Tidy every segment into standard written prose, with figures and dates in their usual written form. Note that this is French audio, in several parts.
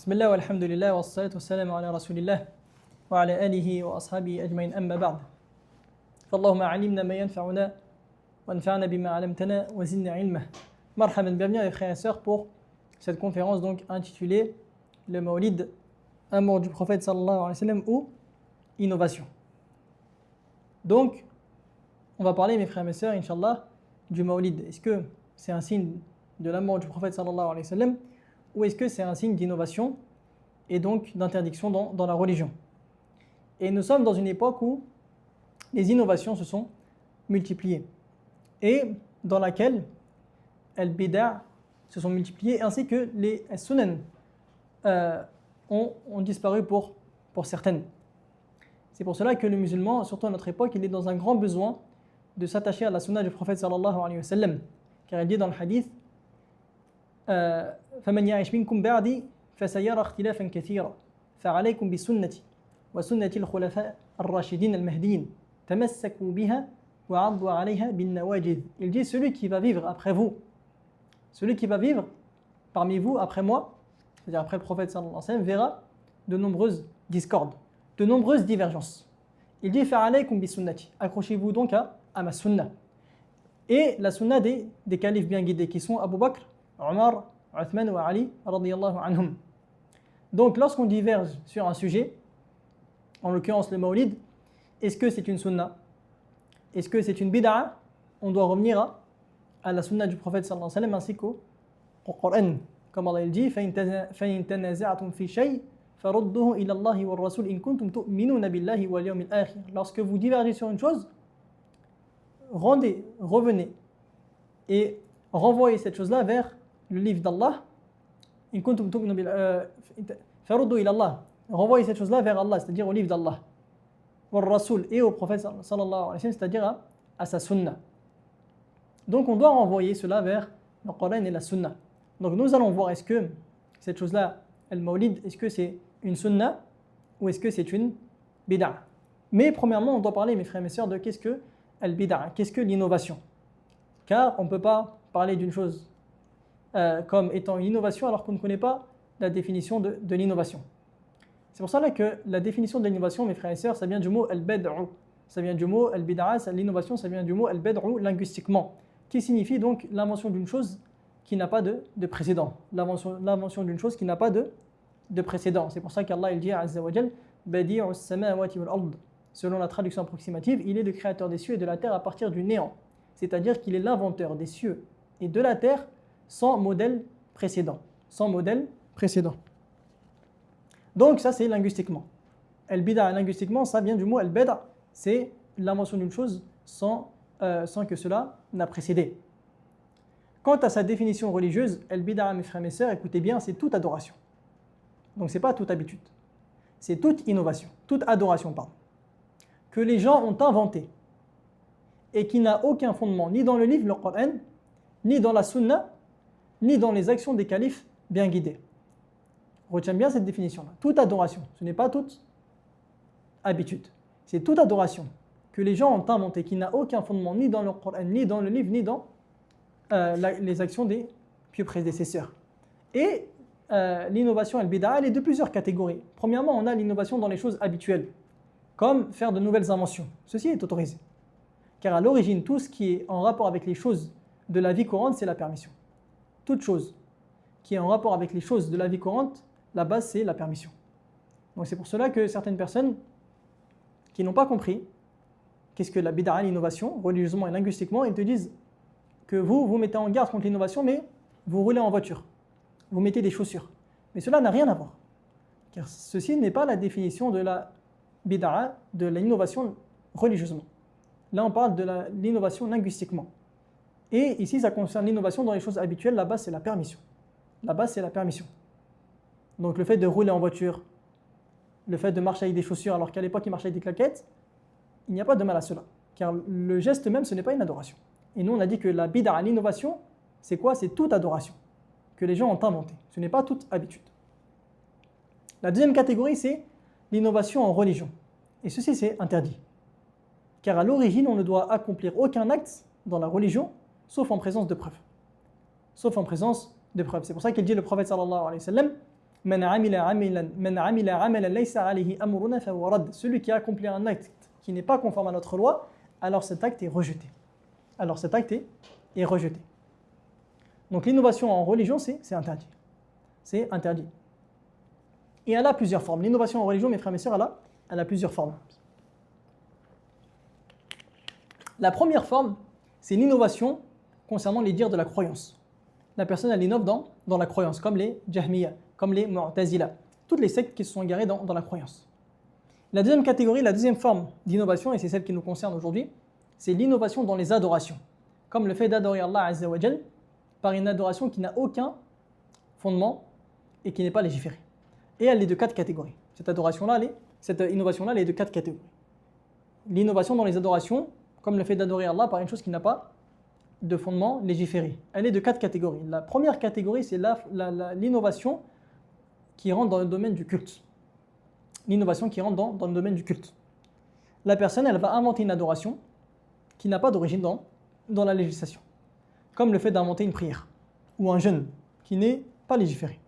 بسم الله والحمد لله والصلاة والسلام على رسول الله وعلى آله وأصحابه أجمعين أما بعد فاللهم علمنا ما ينفعنا وانفعنا بما علمتنا وزدنا علما. Marhaban, bienvenue les frères et sœurs pour cette conférence donc intitulée le Mawlid, amour du prophète sallallahu alayhi wa sallam ou innovation. Donc, on va parler mes frères et mes sœurs, Inch'Allah, du Mawlid. Est-ce que c'est un signe de l'amour du prophète sallallahu alayhi wa sallam ou est-ce que c'est un signe d'innovation et donc d'interdiction dans la religion? Et nous sommes dans une époque où les innovations se sont multipliées et dans laquelle les bid'a se sont multipliées ainsi que les sunan ont disparu pour certaines. C'est pour cela que le musulman, surtout à notre époque, il est dans un grand besoin de s'attacher à la sunna du prophète sallallahu alayhi wa sallam, car il dit dans le hadith فمن يعش منكم بعدي فسيرى اختلافا كثيرا فعليكم بسنتي وسنة الخلفاء الراشدين المهديين تمسكوا بها وعضوا عليها بالنواجذ. Il dit celui qui va vivre après vous, celui qui va vivre parmi vous après moi, c'est-à-dire après le prophète sallallahu alayhi wa sallam, verra de nombreuses discordes, de nombreuses divergences. Il dit فعليكم بسنتي, accrochez-vous donc à ma sunna. Et la sunna des califes bien guidés qui sont Abu Bakr, Omar, Uthman ou Ali radiyallahu anhum. Donc lorsqu'on diverge sur un sujet, en l'occurrence le Mawlid, est-ce que c'est une sunna? Est-ce que c'est une bid'a? On doit revenir à la sunna du prophète sallallahu alayhi wa sallam ainsi qu'au Coran. Comme Allah il dit فَإِن تَنَازَعْتُمْ فِي شَيْءٍ فَرُدُّوهُ إِلَى اللَّهِ وَالرَّسُولِ إِن كُنتُمْ تُؤْمِنُونَ بِاللَّهِ وَالْيَوْمِ الْآخِرِ. Lorsque vous divergez sur une chose, revenez et renvoyez cette chose-là vers le livre d'Allah. In kuntum tu'minu faruddu ila Allah. Renvoyez cette chose-là vers Allah, c'est-à-dire au livre d'Allah. Wa Rasul et au prophète sallallahu alayhi wa sallam, c'est-à-dire à sa sunna. Donc on doit renvoyer cela vers le Coran et la sunna. Donc nous allons voir est-ce que cette chose-là, al-Mawlid, est-ce que c'est une sunna ou est-ce que c'est une bid'a. Mais premièrement, on doit parler, mes frères et mes sœurs, de qu'est-ce que al-bid'a, qu'est-ce que l'innovation. Car on ne peut pas parler d'une chose comme étant une innovation alors qu'on ne connaît pas la définition de l'innovation. C'est pour cela que la définition de l'innovation, mes frères et sœurs, ça vient du mot al-bad'u, ça vient du mot al-bid'a, l'innovation ça vient du mot al-bad'u linguistiquement, qui signifie donc l'invention d'une chose qui n'a pas de précédent, l'invention d'une chose qui n'a pas de précédent. C'est pour ça qu'Allah il dit azza wa jal badi'us samawati wal ard. Selon la traduction approximative, il est le créateur des cieux et de la terre à partir du néant, c'est-à-dire qu'il est l'inventeur des cieux et de la terre sans modèle précédent. Donc ça c'est linguistiquement. Al-bid'a linguistiquement, ça vient du mot al-bid'a, c'est l'invention d'une chose sans que cela n'a précédé. Quant à sa définition religieuse, al-bid'a, mes frères et mes sœurs, écoutez bien, c'est toute adoration. Donc c'est pas toute habitude, c'est toute innovation, toute adoration, pardon, que les gens ont inventé et qui n'a aucun fondement ni dans le livre, le Coran, ni dans la sunna, ni dans les actions des califes bien guidés. Retiens bien cette définition-là. Toute adoration, ce n'est pas toute habitude. C'est toute adoration que les gens ont inventée, qui n'a aucun fondement ni dans le Coran, ni dans le livre, ni dans les actions des pieux prédécesseurs. Et l'innovation al-bid'a, elle est de plusieurs catégories. Premièrement, on a l'innovation dans les choses habituelles, comme faire de nouvelles inventions. Ceci est autorisé. Car à l'origine, tout ce qui est en rapport avec les choses de la vie courante, c'est la permission. Toute chose qui est en rapport avec les choses de la vie courante, la base c'est la permission. Donc c'est pour cela que certaines personnes qui n'ont pas compris qu'est-ce que la bid'a, l'innovation, religieusement et linguistiquement, ils te disent que vous mettez en garde contre l'innovation, mais vous roulez en voiture, vous mettez des chaussures. Mais cela n'a rien à voir. Car ceci n'est pas la définition de la bid'a, de l'innovation religieusement. Là on parle de l'innovation linguistiquement. Et ici, ça concerne l'innovation dans les choses habituelles. La base, c'est la permission. Donc, le fait de rouler en voiture, le fait de marcher avec des chaussures, alors qu'à l'époque, ils marchaient avec des claquettes, il n'y a pas de mal à cela. Car le geste même, ce n'est pas une adoration. Et nous, on a dit que la bid'a, l'innovation, c'est quoi? C'est toute adoration que les gens ont inventée. Ce n'est pas toute habitude. La deuxième catégorie, c'est l'innovation en religion. Et ceci, c'est interdit. Car à l'origine, on ne doit accomplir aucun acte dans la religion sauf en présence de preuves. C'est pour ça qu'il dit le prophète sallallahu alayhi wa sallam Celui qui accomplit un acte qui n'est pas conforme à notre loi, alors cet acte est rejeté. Est rejeté. Donc l'innovation en religion, c'est interdit. C'est interdit. Et elle a plusieurs formes. L'innovation en religion, mes frères et mes sœurs, elle a plusieurs formes. La première forme, c'est l'innovation concernant les dires de la croyance. La personne, elle innove dans la croyance, comme les Jahmiya, comme les Mu'tazila, toutes les sectes qui se sont égarées dans la croyance. La deuxième catégorie, la deuxième forme d'innovation, et c'est celle qui nous concerne aujourd'hui, c'est l'innovation dans les adorations, comme le fait d'adorer Allah Azza wa Jal par une adoration qui n'a aucun fondement et qui n'est pas légiférée. Et elle est de 4 catégories. Cette innovation-là, elle est de 4 catégories. L'innovation dans les adorations, comme le fait d'adorer Allah par une chose qui n'a pas de fondement légiféré. Elle est de 4 catégories. La première catégorie, c'est l'innovation qui rentre dans le domaine du culte. L'innovation qui rentre dans le domaine du culte. La personne, elle va inventer une adoration qui n'a pas d'origine dans la législation. Comme le fait d'inventer une prière, ou un jeûne qui n'est pas légiféré,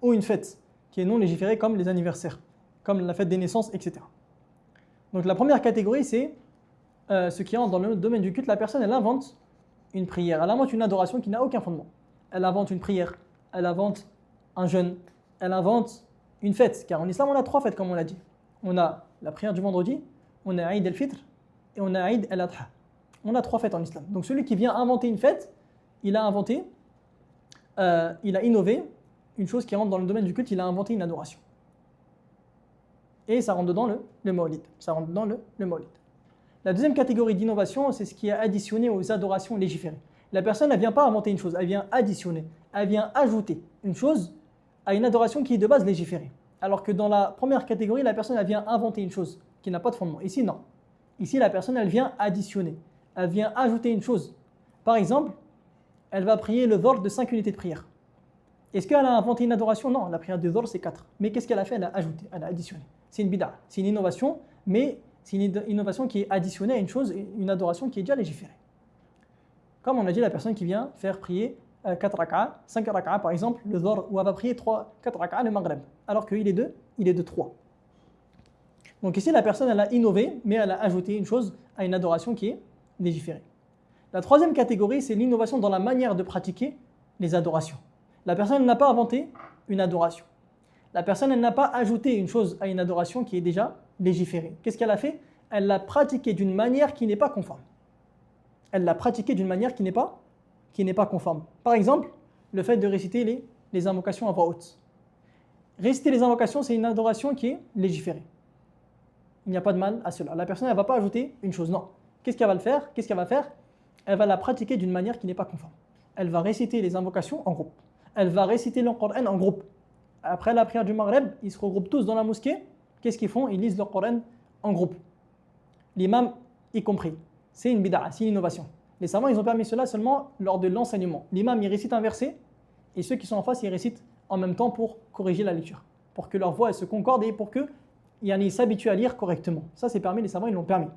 ou une fête qui est non légiférée comme les anniversaires, comme la fête des naissances, etc. Donc la première catégorie, c'est ce qui rentre dans le domaine du culte. La personne, elle invente une prière, elle invente une adoration qui n'a aucun fondement. Elle invente une prière, elle invente un jeûne, elle invente une fête, car en islam on a 3 fêtes comme on l'a dit. On a la prière du vendredi, on a Eid el-Fitr et on a Eid el-Adha. On a 3 fêtes en islam. Donc celui qui vient inventer une fête, il a innové une chose qui rentre dans le domaine du culte, il a inventé une adoration. Et ça rentre dedans le Mawlid. La deuxième catégorie d'innovation, c'est ce qui est additionné aux adorations légiférées. La personne, elle ne vient pas inventer une chose, elle vient additionner, elle vient ajouter une chose à une adoration qui est de base légiférée. Alors que dans la première catégorie, la personne, elle vient inventer une chose qui n'a pas de fondement. Ici, non. Ici, la personne, elle vient additionner, elle vient ajouter une chose. Par exemple, elle va prier le dhuhr de 5 unités de prière. Est-ce qu'elle a inventé une adoration? Non, la prière du dhuhr, c'est 4. Mais qu'est-ce qu'elle a fait? Elle a ajouté, elle a additionné. C'est une bid'a, c'est une innovation, mais c'est une innovation qui est additionnée à une chose, une adoration qui est déjà légiférée. Comme on a dit, la personne qui vient faire prier 4 raka'a, 5 raka'a par exemple, le dhuhr, ou elle va prier 4 raka'a le maghrib, alors qu'il est de 3. Donc ici, la personne, elle a innové, mais elle a ajouté une chose à une adoration qui est légiférée. La troisième catégorie, c'est l'innovation dans la manière de pratiquer les adorations. La personne n'a pas inventé une adoration. La personne, elle n'a pas ajouté une chose à une adoration qui est déjà légiférée. Qu'est-ce qu'elle a fait? Elle l'a pratiquée d'une manière qui n'est pas conforme. Elle l'a pratiquée d'une manière qui n'est pas conforme. Par exemple, le fait de réciter les invocations à voix haute. Réciter les invocations, c'est une adoration qui est légiférée. Il n'y a pas de mal à cela. La personne, elle ne va pas ajouter une chose, non. Qu'est-ce qu'elle va faire? Elle va la pratiquer d'une manière qui n'est pas conforme. Elle va réciter les invocations en groupe. Elle va réciter le Coran en groupe. Après la prière du Maghreb, ils se regroupent tous dans la mosquée. Qu'est-ce qu'ils font? Ils lisent le Coran en groupe. L'imam y compris. C'est une bid'a, c'est une innovation. Les savants, ils ont permis cela seulement lors de l'enseignement. L'imam, il récite un verset et ceux qui sont en face, ils récitent en même temps pour corriger la lecture, pour que leur voix elle se concorde et pour qu'ils s'habituent à lire correctement. Ça, c'est permis, les savants, ils l'ont permis.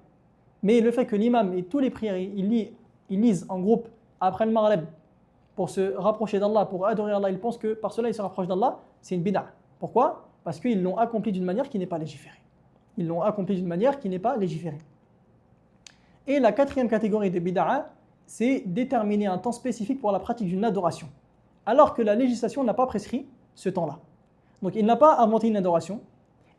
Mais le fait que l'imam et tous les prières, ils lisent en groupe après le Maghreb pour se rapprocher d'Allah, pour adorer Allah, ils pensent que par cela, ils se rapprochent d'Allah, c'est une bid'a. Pourquoi? Parce qu'ils l'ont accompli d'une manière qui n'est pas légiférée. Et la quatrième catégorie de bid'a, c'est déterminer un temps spécifique pour la pratique d'une adoration, alors que la législation n'a pas prescrit ce temps-là. Donc il n'a pas inventé une adoration,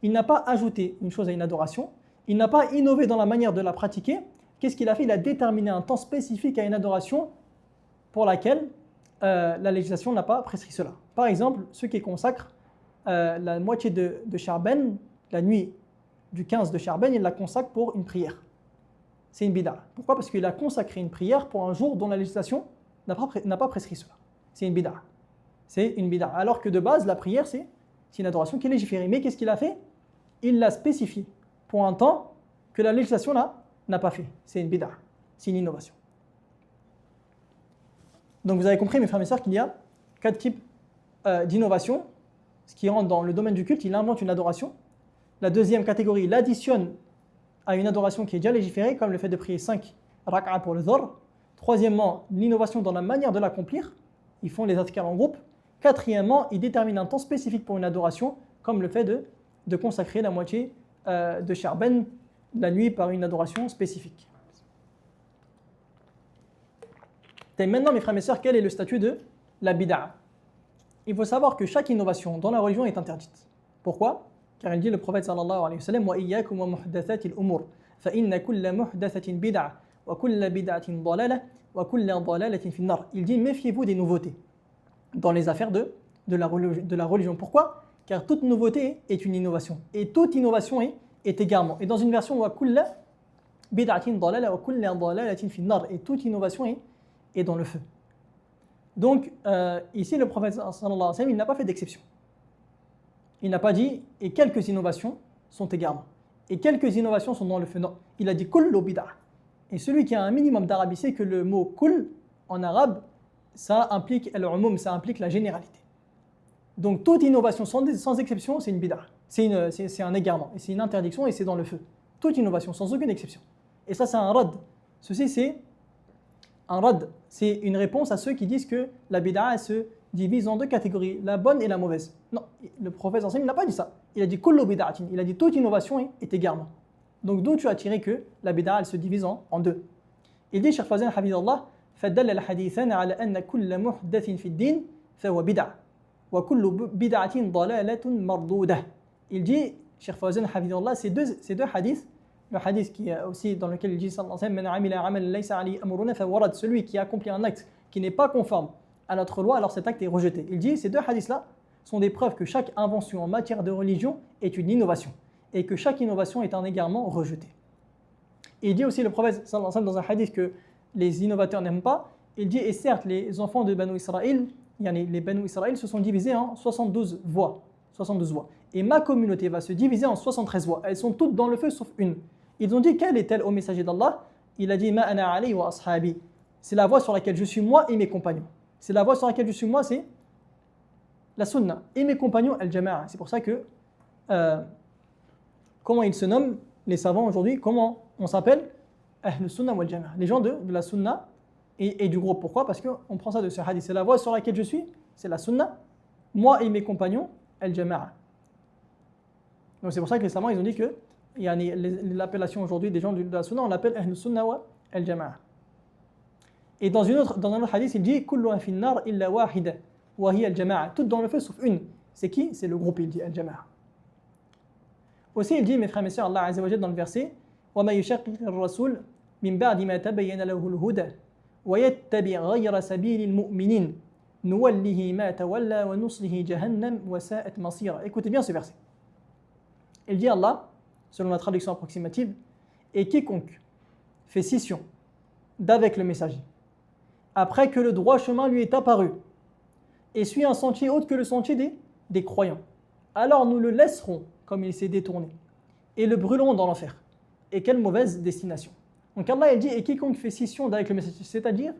il n'a pas ajouté une chose à une adoration, il n'a pas innové dans la manière de la pratiquer. Qu'est-ce qu'il a fait? Il a déterminé un temps spécifique à une adoration pour laquelle la législation n'a pas prescrit cela. Par exemple, ceux qui consacrent la moitié de Sha'ban, la nuit du 15 de Sha'ban, il la consacre pour une prière. C'est une bid'a. Pourquoi? Parce qu'il a consacré une prière pour un jour dont la législation n'a pas prescrit cela. C'est une bid'a. Alors que de base, la prière, c'est une adoration qui est légiférée. Mais qu'est-ce qu'il a fait? Il l'a spécifié pour un temps que la législation n'a pas fait. C'est une bid'a. C'est une innovation. Donc vous avez compris, mes frères et mes sœurs, qu'il y a 4 types d'innovation. Ce qui rentre dans le domaine du culte, il invente une adoration. La deuxième catégorie, il additionne à une adoration qui est déjà légiférée, comme le fait de prier 5 raka'a pour le dhuhr. Troisièmement, l'innovation dans la manière de l'accomplir. Ils font les adhkar en groupe. Quatrièmement, il détermine un temps spécifique pour une adoration, comme le fait de consacrer la moitié de Sha'ban la nuit par une adoration spécifique. Et maintenant, mes frères et mes sœurs, quel est le statut de la bid'a? Il faut savoir que chaque innovation dans la religion est interdite. Pourquoi? Car il dit le prophète sallallahu alayhi wa sallam wa iyyakum wa muhdathatil umur fa inna kulla muhdathatin bid'a wa kulla bid'atin dalalah wa kulla dalalatin fin nar. Il dit méfiez-vous des nouveautés dans les affaires de la religion. Pourquoi? Car toute nouveauté est une innovation et toute innovation est égarement. Et dans une version wa kulla bid'atin dalalah wa kulla dalalatin fin nar, et toute innovation est dans le feu. Donc ici le prophète sallallahu alayhi wa sallam, il n'a pas fait d'exception. Il n'a pas dit et quelques innovations sont égarements et quelques innovations sont dans le feu. Non, il a dit kullu bid'a. Et celui qui a un minimum d'arabe sait que le mot kull en arabe ça implique al-umum, ça implique la généralité. Donc toute innovation sans exception, c'est une bid'a. C'est un égarement et c'est une interdiction et c'est dans le feu. Toute innovation sans aucune exception. Et ça c'est un rad. Ceci c'est un rad, c'est une réponse à ceux qui disent que la bid'a se divise en deux catégories, la bonne et la mauvaise. Non, le prophète il n'a pas dit ça. Il a dit kullu bid'atin, il a dit toute innovation est égarement. Donc d'où tu as tiré que la bid'a elle se divise en deux. Il dit Cheikh Fawzan hafidallah فدل الحديثان على أن كل محدث في الدين فهو بدعة وكل بدعة ضلالة مردودة. Il dit Cheikh Fawzan hafidallah ces deux hadiths, le hadith qui est aussi dans lequel il dit sallallahu alayhi wa sallam man amila amalan laysa alayhi amruna fahuwa rad, celui qui accomplit un acte qui n'est pas conforme à notre loi, alors cet acte est rejeté. Il dit ces deux hadiths-là sont des preuves que chaque invention en matière de religion est une innovation et que chaque innovation est un égarement rejeté. Et il dit aussi le prophète sallallahu alayhi wa sallam dans un hadith que les innovateurs n'aiment pas. Il dit et certes les enfants de Banu Israël, les Banu Israël se sont divisés en 72 voies. Et ma communauté va se diviser en 73 voies. Elles sont toutes dans le feu sauf une. Ils ont dit quelle est-elle au messager d'Allah? Il a dit ma ana alayhi wa ashabi. C'est la voie sur laquelle je suis moi et mes compagnons. C'est la voie sur laquelle je suis moi, c'est la sunna. Et mes compagnons, al-jama'a. C'est pour ça que, comment ils se nomment, les savants aujourd'hui, comment on s'appelle? Ahl sunna wal jama'a. Les gens de la sunna et du groupe. Pourquoi? Parce qu'on prend ça de ce hadith. C'est la voie sur laquelle je suis, c'est la sunna. Moi et mes compagnons, al-jama'a. Donc c'est pour ça que les savants, ils ont dit que l'appellation aujourd'hui des gens de la sunna, on l'appelle Ahl sunna wal jama'a. Et dans un autre hadith, il dit kullu fin nar illa wahida wa hiya al-jama'a. Tout dans le feu sauf une. C'est qui? C'est le groupe, il dit al-jama'a. Aussi, il dit, mes frères et mes sœurs, Allah Azza wa Jalla dans le verset wa ma yushaqiq ar-rasul min ba'di ma tabayyana lahu al-huda wa yattabi' ghayra sabilil mu'minin nuwallihi ma tawalla wa nuslihi jahannam wa sa'at masira. Écoutez bien ce verset. Il dit Allah, selon la traduction approximative, et quiconque fait scission d'avec le messager après que le droit chemin lui est apparu, et suit un sentier autre que le sentier des croyants, alors nous le laisserons comme il s'est détourné, et le brûlerons dans l'enfer. Et quelle mauvaise destination. Donc Allah il dit, et quiconque fait scission d'avec le messager, c'est-à-dire,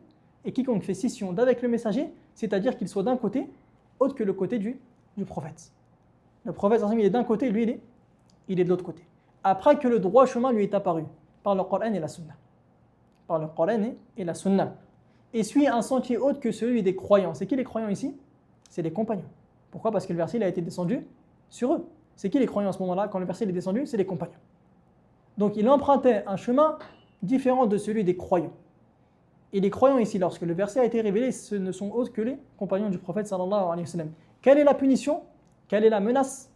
c'est-à-dire qu'il soit d'un côté, autre que le côté du prophète. Le prophète, il est d'un côté, lui, il est de l'autre côté. Après que le droit chemin lui est apparu, par le Coran et la Sunna. Par le Coran et la Sunna. Et suit un sentier autre que celui des croyants. C'est qui les croyants ici? C'est les compagnons. Pourquoi? Parce que le verset il a été descendu sur eux. C'est qui les croyants à ce moment-là? Quand le verset est descendu, c'est les compagnons. Donc il empruntait un chemin différent de celui des croyants. Et les croyants ici, lorsque le verset a été révélé, ce ne sont autres que les compagnons du prophète sallallahu alayhi wa sallam. Quelle est la punition? Quelle est la menace?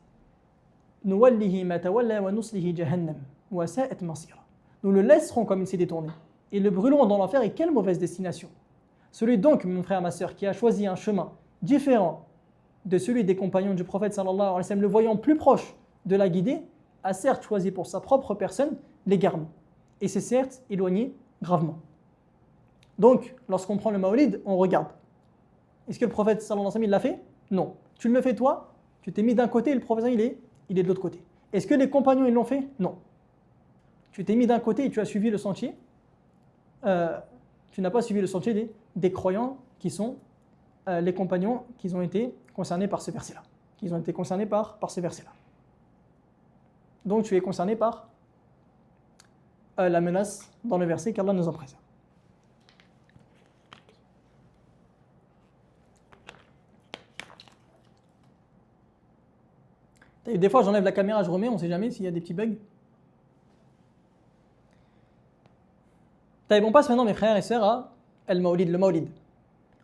Nuwallihi ma tawalla wa nuslihi jahannam wa sa'at masira. Nous le laisserons comme il s'est détourné et le brûlerons dans l'enfer. Et quelle mauvaise destination. Celui donc, mon frère, ma sœur, qui a choisi un chemin différent de celui des compagnons du prophète sallallahu alayhi wa sallam, le voyant plus proche de la guidée, a certes choisi pour sa propre personne l'égarement. Et c'est certes éloigné gravement. Donc, lorsqu'on prend le Maolid, on regarde. Est-ce que le prophète sallallahu alayhi wa sallam il l'a fait? Non. Tu le fais toi? Tu t'es mis d'un côté et le prophète il est de l'autre côté. Est-ce que les compagnons ils l'ont fait? Non. Tu t'es mis d'un côté et tu as suivi le sentier. Tu n'as pas suivi le sentier des croyants qui sont les compagnons qui ont été concernés par ce verset-là. Qui ont été concernés par ce verset-là. Donc tu es concerné par la menace dans le verset qu'Allah nous en préserve. Et des fois, j'enlève la caméra, je remets, on ne sait jamais s'il y a des petits bugs. On passe maintenant, mes frères et sœurs, à Al-Mawlid, le Mawlid.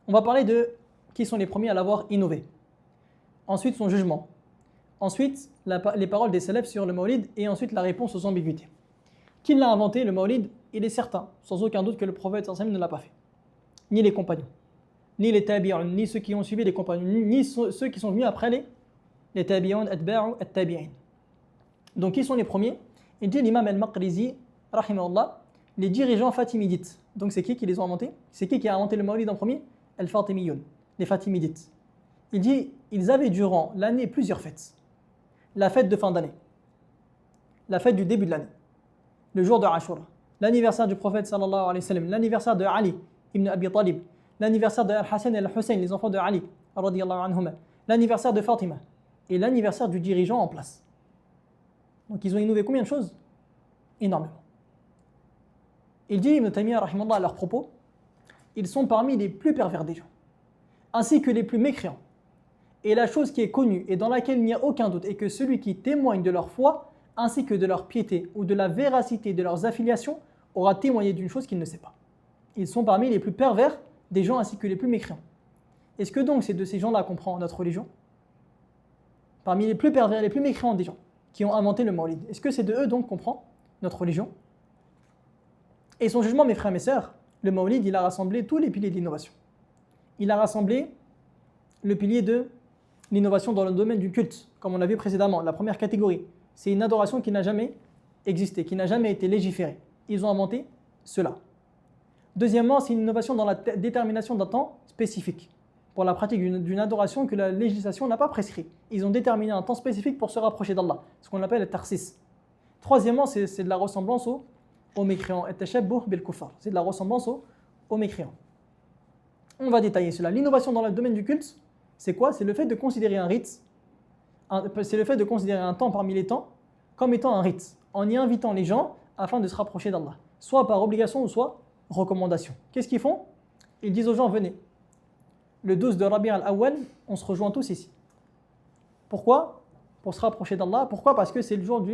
On va parler de qui sont les premiers à l'avoir innové. Ensuite, son jugement. Ensuite, les paroles des salafs sur le Mawlid. Et ensuite, la réponse aux ambiguïtés. Qui l'a inventé, le Mawlid? Il est certain, sans aucun doute, que le prophète sallallahu alayhi wa sallam ne l'a pas fait. Ni les compagnons, ni les tabi'un, ni ceux qui ont suivi les compagnons, ni ceux qui sont venus après les tabi'un, atba'u, at-tabi'in. Donc, qui sont les premiers? Il dit l'imam al-Maqrizi, rahimahullah, les dirigeants fatimidites. Donc, c'est qui les ont inventés? C'est qui a inventé le Mawlid en premier? Al-Fatimiyoun, les fatimidites. Il dit, ils avaient durant l'année plusieurs fêtes. La fête de fin d'année, la fête du début de l'année, le jour de Ashura, l'anniversaire du prophète sallallahu alayhi wa sallam, l'anniversaire de Ali ibn Abi Talib, l'anniversaire de Al-Hassan et Al-Hussein, les enfants de Ali, radiyallahu anhuma, l'anniversaire de Fatima et l'anniversaire du dirigeant en place. Donc ils ont innové combien de choses? Énormément. Il dit, Ibn Taymiyyah rahimahullah, à leur propos, ils sont parmi les plus pervers des gens, ainsi que les plus mécréants. Et la chose qui est connue et dans laquelle il n'y a aucun doute est que celui qui témoigne de leur foi, ainsi que de leur piété ou de la véracité de leurs affiliations, aura témoigné d'une chose qu'il ne sait pas. Ils sont parmi les plus pervers des gens ainsi que les plus mécréants. Est-ce que donc c'est de ces gens-là qu'on prend notre religion? Parmi les plus pervers et les plus mécréants des gens qui ont inventé le Mawlid. Est-ce que c'est de eux donc qu'on prend notre religion? Et son jugement, mes frères et mes sœurs, le Mawlid, il a rassemblé tous les piliers de l'innovation. Il a rassemblé le pilier de l'innovation dans le domaine du culte, comme on l'a vu précédemment. La première catégorie, c'est une adoration qui n'a jamais existé, qui n'a jamais été légiférée. Ils ont inventé cela. Deuxièmement, c'est une innovation dans la détermination d'un temps spécifique, pour la pratique d'une adoration que la législation n'a pas prescrit. Ils ont déterminé un temps spécifique pour se rapprocher d'Allah, ce qu'on appelle le tarsis. Troisièmement, c'est de la ressemblance aux mécréants. C'est de la ressemblance aux mécréants. On va détailler cela. L'innovation dans le domaine du culte, c'est quoi? C'est le fait de considérer un rite, c'est le fait de considérer un temps parmi les temps comme étant un rite, en y invitant les gens afin de se rapprocher d'Allah, soit par obligation ou soit recommandation. Qu'est-ce qu'ils font? Ils disent aux gens, venez, le 12 de Rabi' al-Awwal, on se rejoint tous ici. Pourquoi? Pour se rapprocher d'Allah. Pourquoi? Parce que c'est le jour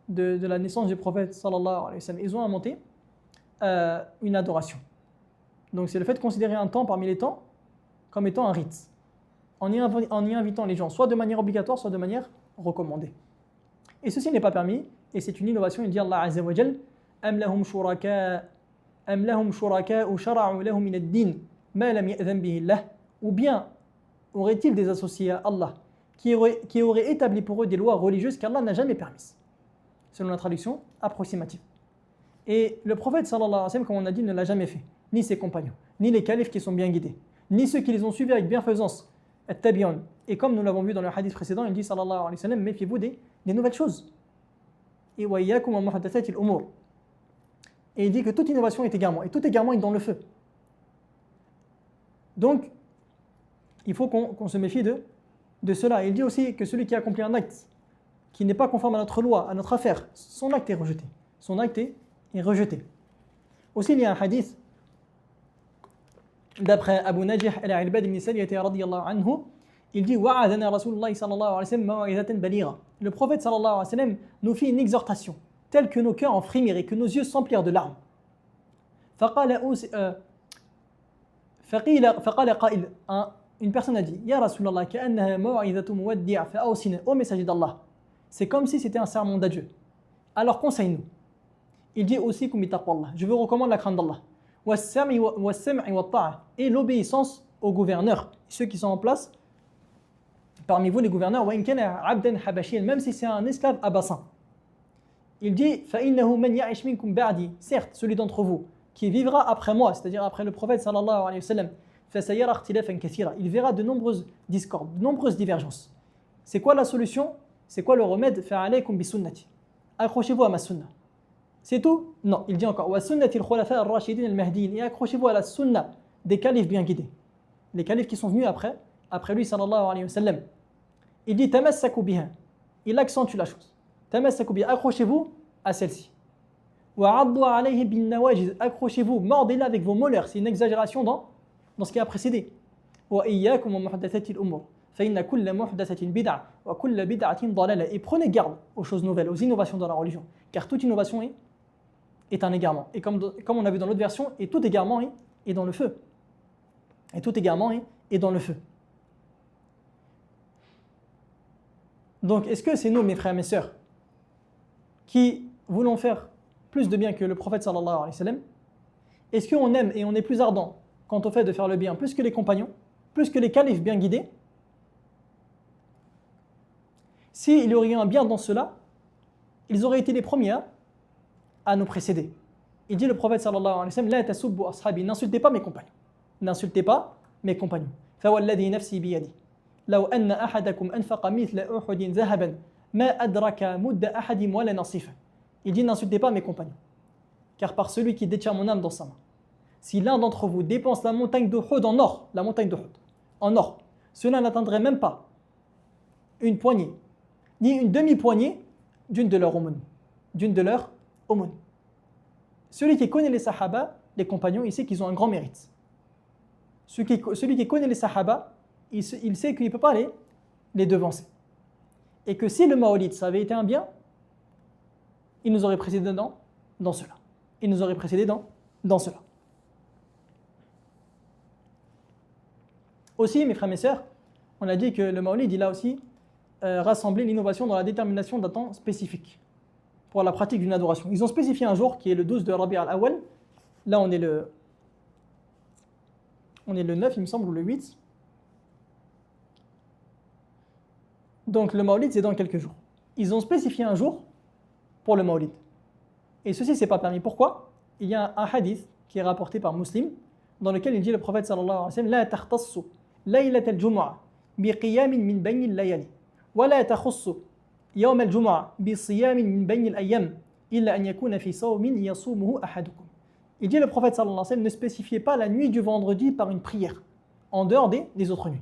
de la naissance du prophète sallallahu alayhi wa sallam. Ils ont inventé une adoration. Donc c'est le fait de considérer un temps parmi les temps comme étant un rite, en y invitant les gens, soit de manière obligatoire, soit de manière recommandée. Et ceci n'est pas permis, et c'est une innovation. Il dit Allah Azza wa Jal, Am lahum shuraka shara'u lahum min ad-din ma lam ya'zan bihi Allah, ou bien aurait-il des associés à Allah qui auraient établi pour eux des lois religieuses qu'Allah n'a jamais permises, selon la traduction approximative. Et le prophète sallallahu alayhi wa sallam, comme on a dit, ne l'a jamais fait, ni ses compagnons, ni les califes qui sont bien guidés, ni ceux qui les ont suivis avec bienfaisance, at-tabi'un. Et comme nous l'avons vu dans le hadith précédent, il dit sallallahu alayhi wa sallam, méfiez-vous des nouvelles choses. Et wa iyyakum wa muhdathatil umur. Et il dit que toute innovation est égarement, et tout égarement est dans le feu. Donc, il faut qu'on se méfie de cela. Et il dit aussi que celui qui accomplit un acte qui n'est pas conforme à notre loi, à notre affaire, son acte est rejeté. Son acte est rejeté. Aussi, il y a un hadith d'après Abu Najih al-Ibad ibn Saliyah radiyallahu anhu, il dit wa'adana Rasulullah sallallahu alayhi wa sallam maw'izatan baligha. Le prophète sallallahu alayhi wa sallam nous fit une exhortation telle que nos cœurs en frémirent et que nos yeux s'emplirent de larmes. فقال قائل, une personne a dit Ya Rasulallah, ka'annaha maw'izatu muwaddi' fa'awsina, ô messager d'Allah, c'est comme si c'était un sermon d'adieu. Alors conseille-nous. Il dit aussi je vous recommande la crainte d'Allah, et l'obéissance aux gouverneurs, ceux qui sont en place parmi vous, les gouverneurs, même si c'est un esclave abassin. Il dit certes, celui d'entre vous qui vivra après moi, c'est-à-dire après le prophète sallallahu alayhi wa sallam, il verra de nombreuses discordes, de nombreuses divergences. C'est quoi la solution? C'est quoi le remède? Accrochez-vous à ma sunna. C'est tout? Non, il dit encore et accrochez-vous à la sunna des califes bien guidés, les califes qui sont venus après lui sallallahu alayhi wa sallam. Il dit tamassaku biha, il accentue la chose. Tamassaku biha, accrochez-vous à celle-ci. Wa addu alayhi bin nawajiz, accrochez-vous, mordez-la avec vos molaires. C'est une exagération dans ce qui a précédé. Wa iyyakum wa muhdathatil umur, فإن كل محدثة بدعة وكل بدعة ضلالة. Et prenez garde aux choses nouvelles, aux innovations dans la religion, car toute innovation est un égarement. Et comme on a vu dans l'autre version, et tout égarement est dans le feu. Et tout égarement est dans le feu. Donc, est-ce que c'est nous, mes frères et mes sœurs, qui voulons faire plus de bien que le prophète sallallahu alayhi wa sallam? Est-ce qu'on aime et on est plus ardent quant au fait de faire le bien, plus que les compagnons, plus que les califes bien guidés? S'il y aurait eu un bien dans cela, ils auraient été les premiers à nous précéder. Il dit le prophète sallallahu alayhi wa sallam, La tasubbu ashabi, n'insultez pas mes compagnons. N'insultez pas mes compagnons. Fawalladhi nafsi biyadi. لو أن أحدكم أنفق مثل أحد ذهبا ما أدرك مد أحدهم ولا نصيفه. Il dit n'insultez pas mes compagnons, car par celui qui détient mon âme dans sa main, si l'un d'entre vous dépense la montagne d'Uhud en or, la montagne d'Uhud en or, cela n'atteindrait même pas une poignée, ni une demi-poignée d'une de leurs aumônes. Celui qui connaît les sahaba, les compagnons, il sait qu'ils ont un grand mérite. Celui qui connaît les sahaba, il sait qu'il ne peut pas les devancer. Et que si le Maolid, ça avait été un bien, il nous aurait précédé dans cela. Il nous aurait précédé dans cela. Aussi, mes frères et mes sœurs, on a dit que le Maolid, il a aussi rassemblé l'innovation dans la détermination d'un temps spécifique pour la pratique d'une adoration. Ils ont spécifié un jour qui est le 12 de Rabi' al-Awwal. Là, on est le 9, il me semble, ou le 8. Donc le Maolid, c'est dans quelques jours. Ils ont spécifié un jour pour le Maolid. Et ceci, c'est pas permis. Pourquoi? Il y a un hadith qui est rapporté par Muslim, dans lequel il dit le prophète sallallahu alayhi wa sallam, La takhtassu laylat al-jumu'ah bi qiyamin min bayni al-layali wa la takhussu yawm al-jumu'ah bi siyamin min bayni al-ayyam illa an yakuna fi sawmin yasumuhu ahadukum. Il dit le prophète sallallahu alayhi wa sallam, ne spécifiez pas la nuit du vendredi par une prière en dehors des autres nuits,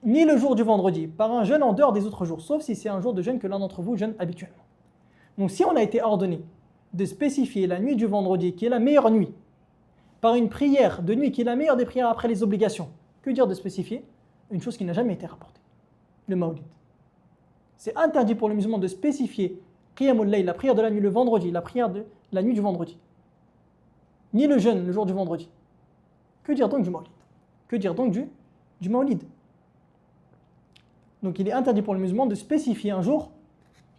ni le jour du vendredi par un jeûne en dehors des autres jours, sauf si c'est un jour de jeûne que l'un d'entre vous jeûne habituellement. Donc si on a été ordonné de spécifier la nuit du vendredi, qui est la meilleure nuit, par une prière de nuit qui est la meilleure des prières après les obligations, que dire de spécifier une chose qui n'a jamais été rapportée? Le Maolid. C'est interdit pour le musulman de spécifier Qiyamul Layl, la prière de la nuit le vendredi, la prière de la nuit du vendredi, ni le jeûne le jour du vendredi. Que dire donc du Maolid? Que dire donc du Maolid? Donc il est interdit pour le musulman de spécifier un jour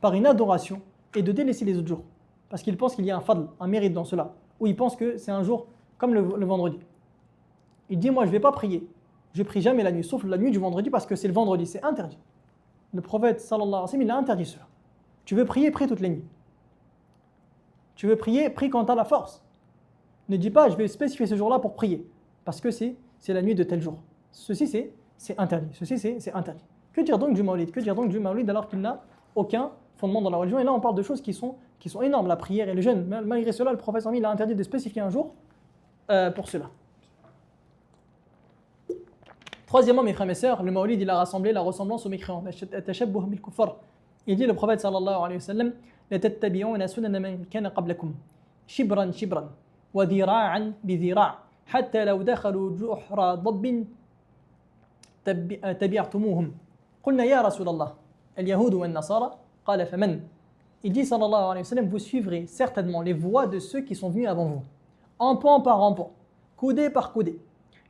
par une adoration et de délaisser les autres jours. Parce qu'il pense qu'il y a un fadl, un mérite dans cela. Ou il pense que c'est un jour comme le vendredi. Il dit, moi je ne vais pas prier. Je prie jamais la nuit, sauf la nuit du vendredi parce que c'est le vendredi. C'est interdit. Le prophète sallallahu alayhi wa sallam, il a interdit cela. Tu veux prier, prie toutes les nuits. Tu veux prier, prie quand tu as la force. Ne dis pas, je vais spécifier ce jour-là pour prier. Parce que c'est la nuit de tel jour. Ceci c'est interdit. Ceci c'est interdit. Que dire donc du Maolid? Que dire donc du Maolid alors qu'il n'a aucun fondement dans la religion? Et là, on parle de choses qui sont énormes, la prière et le jeûne. Malgré cela, le prophète il a interdit de spécifier un jour pour cela. Troisièmement, mes frères et mes sœurs, le Maolid, il a rassemblé la ressemblance aux mécréants. Il dit le prophète sallallahu alayhi wa sallam, لَتَتَّبِعُونَ سُنَنَ مَنْ كَانَ قَبْلَكُمْ شِبْرًا شِبْرًا وَذِرَاعًا بِذِرَاعٍ حَتَّى لَوْ دَخَلُوا جُحْرَ ضَبٍّ تبعتموهم قلنا يا رسول الله اليهود والنصارى قال فمن. Il dit sallallahu alayhi wa sallam, vous suivrez certainement les voies de ceux qui sont venus avant vous, empan par empan, coudé par coudé,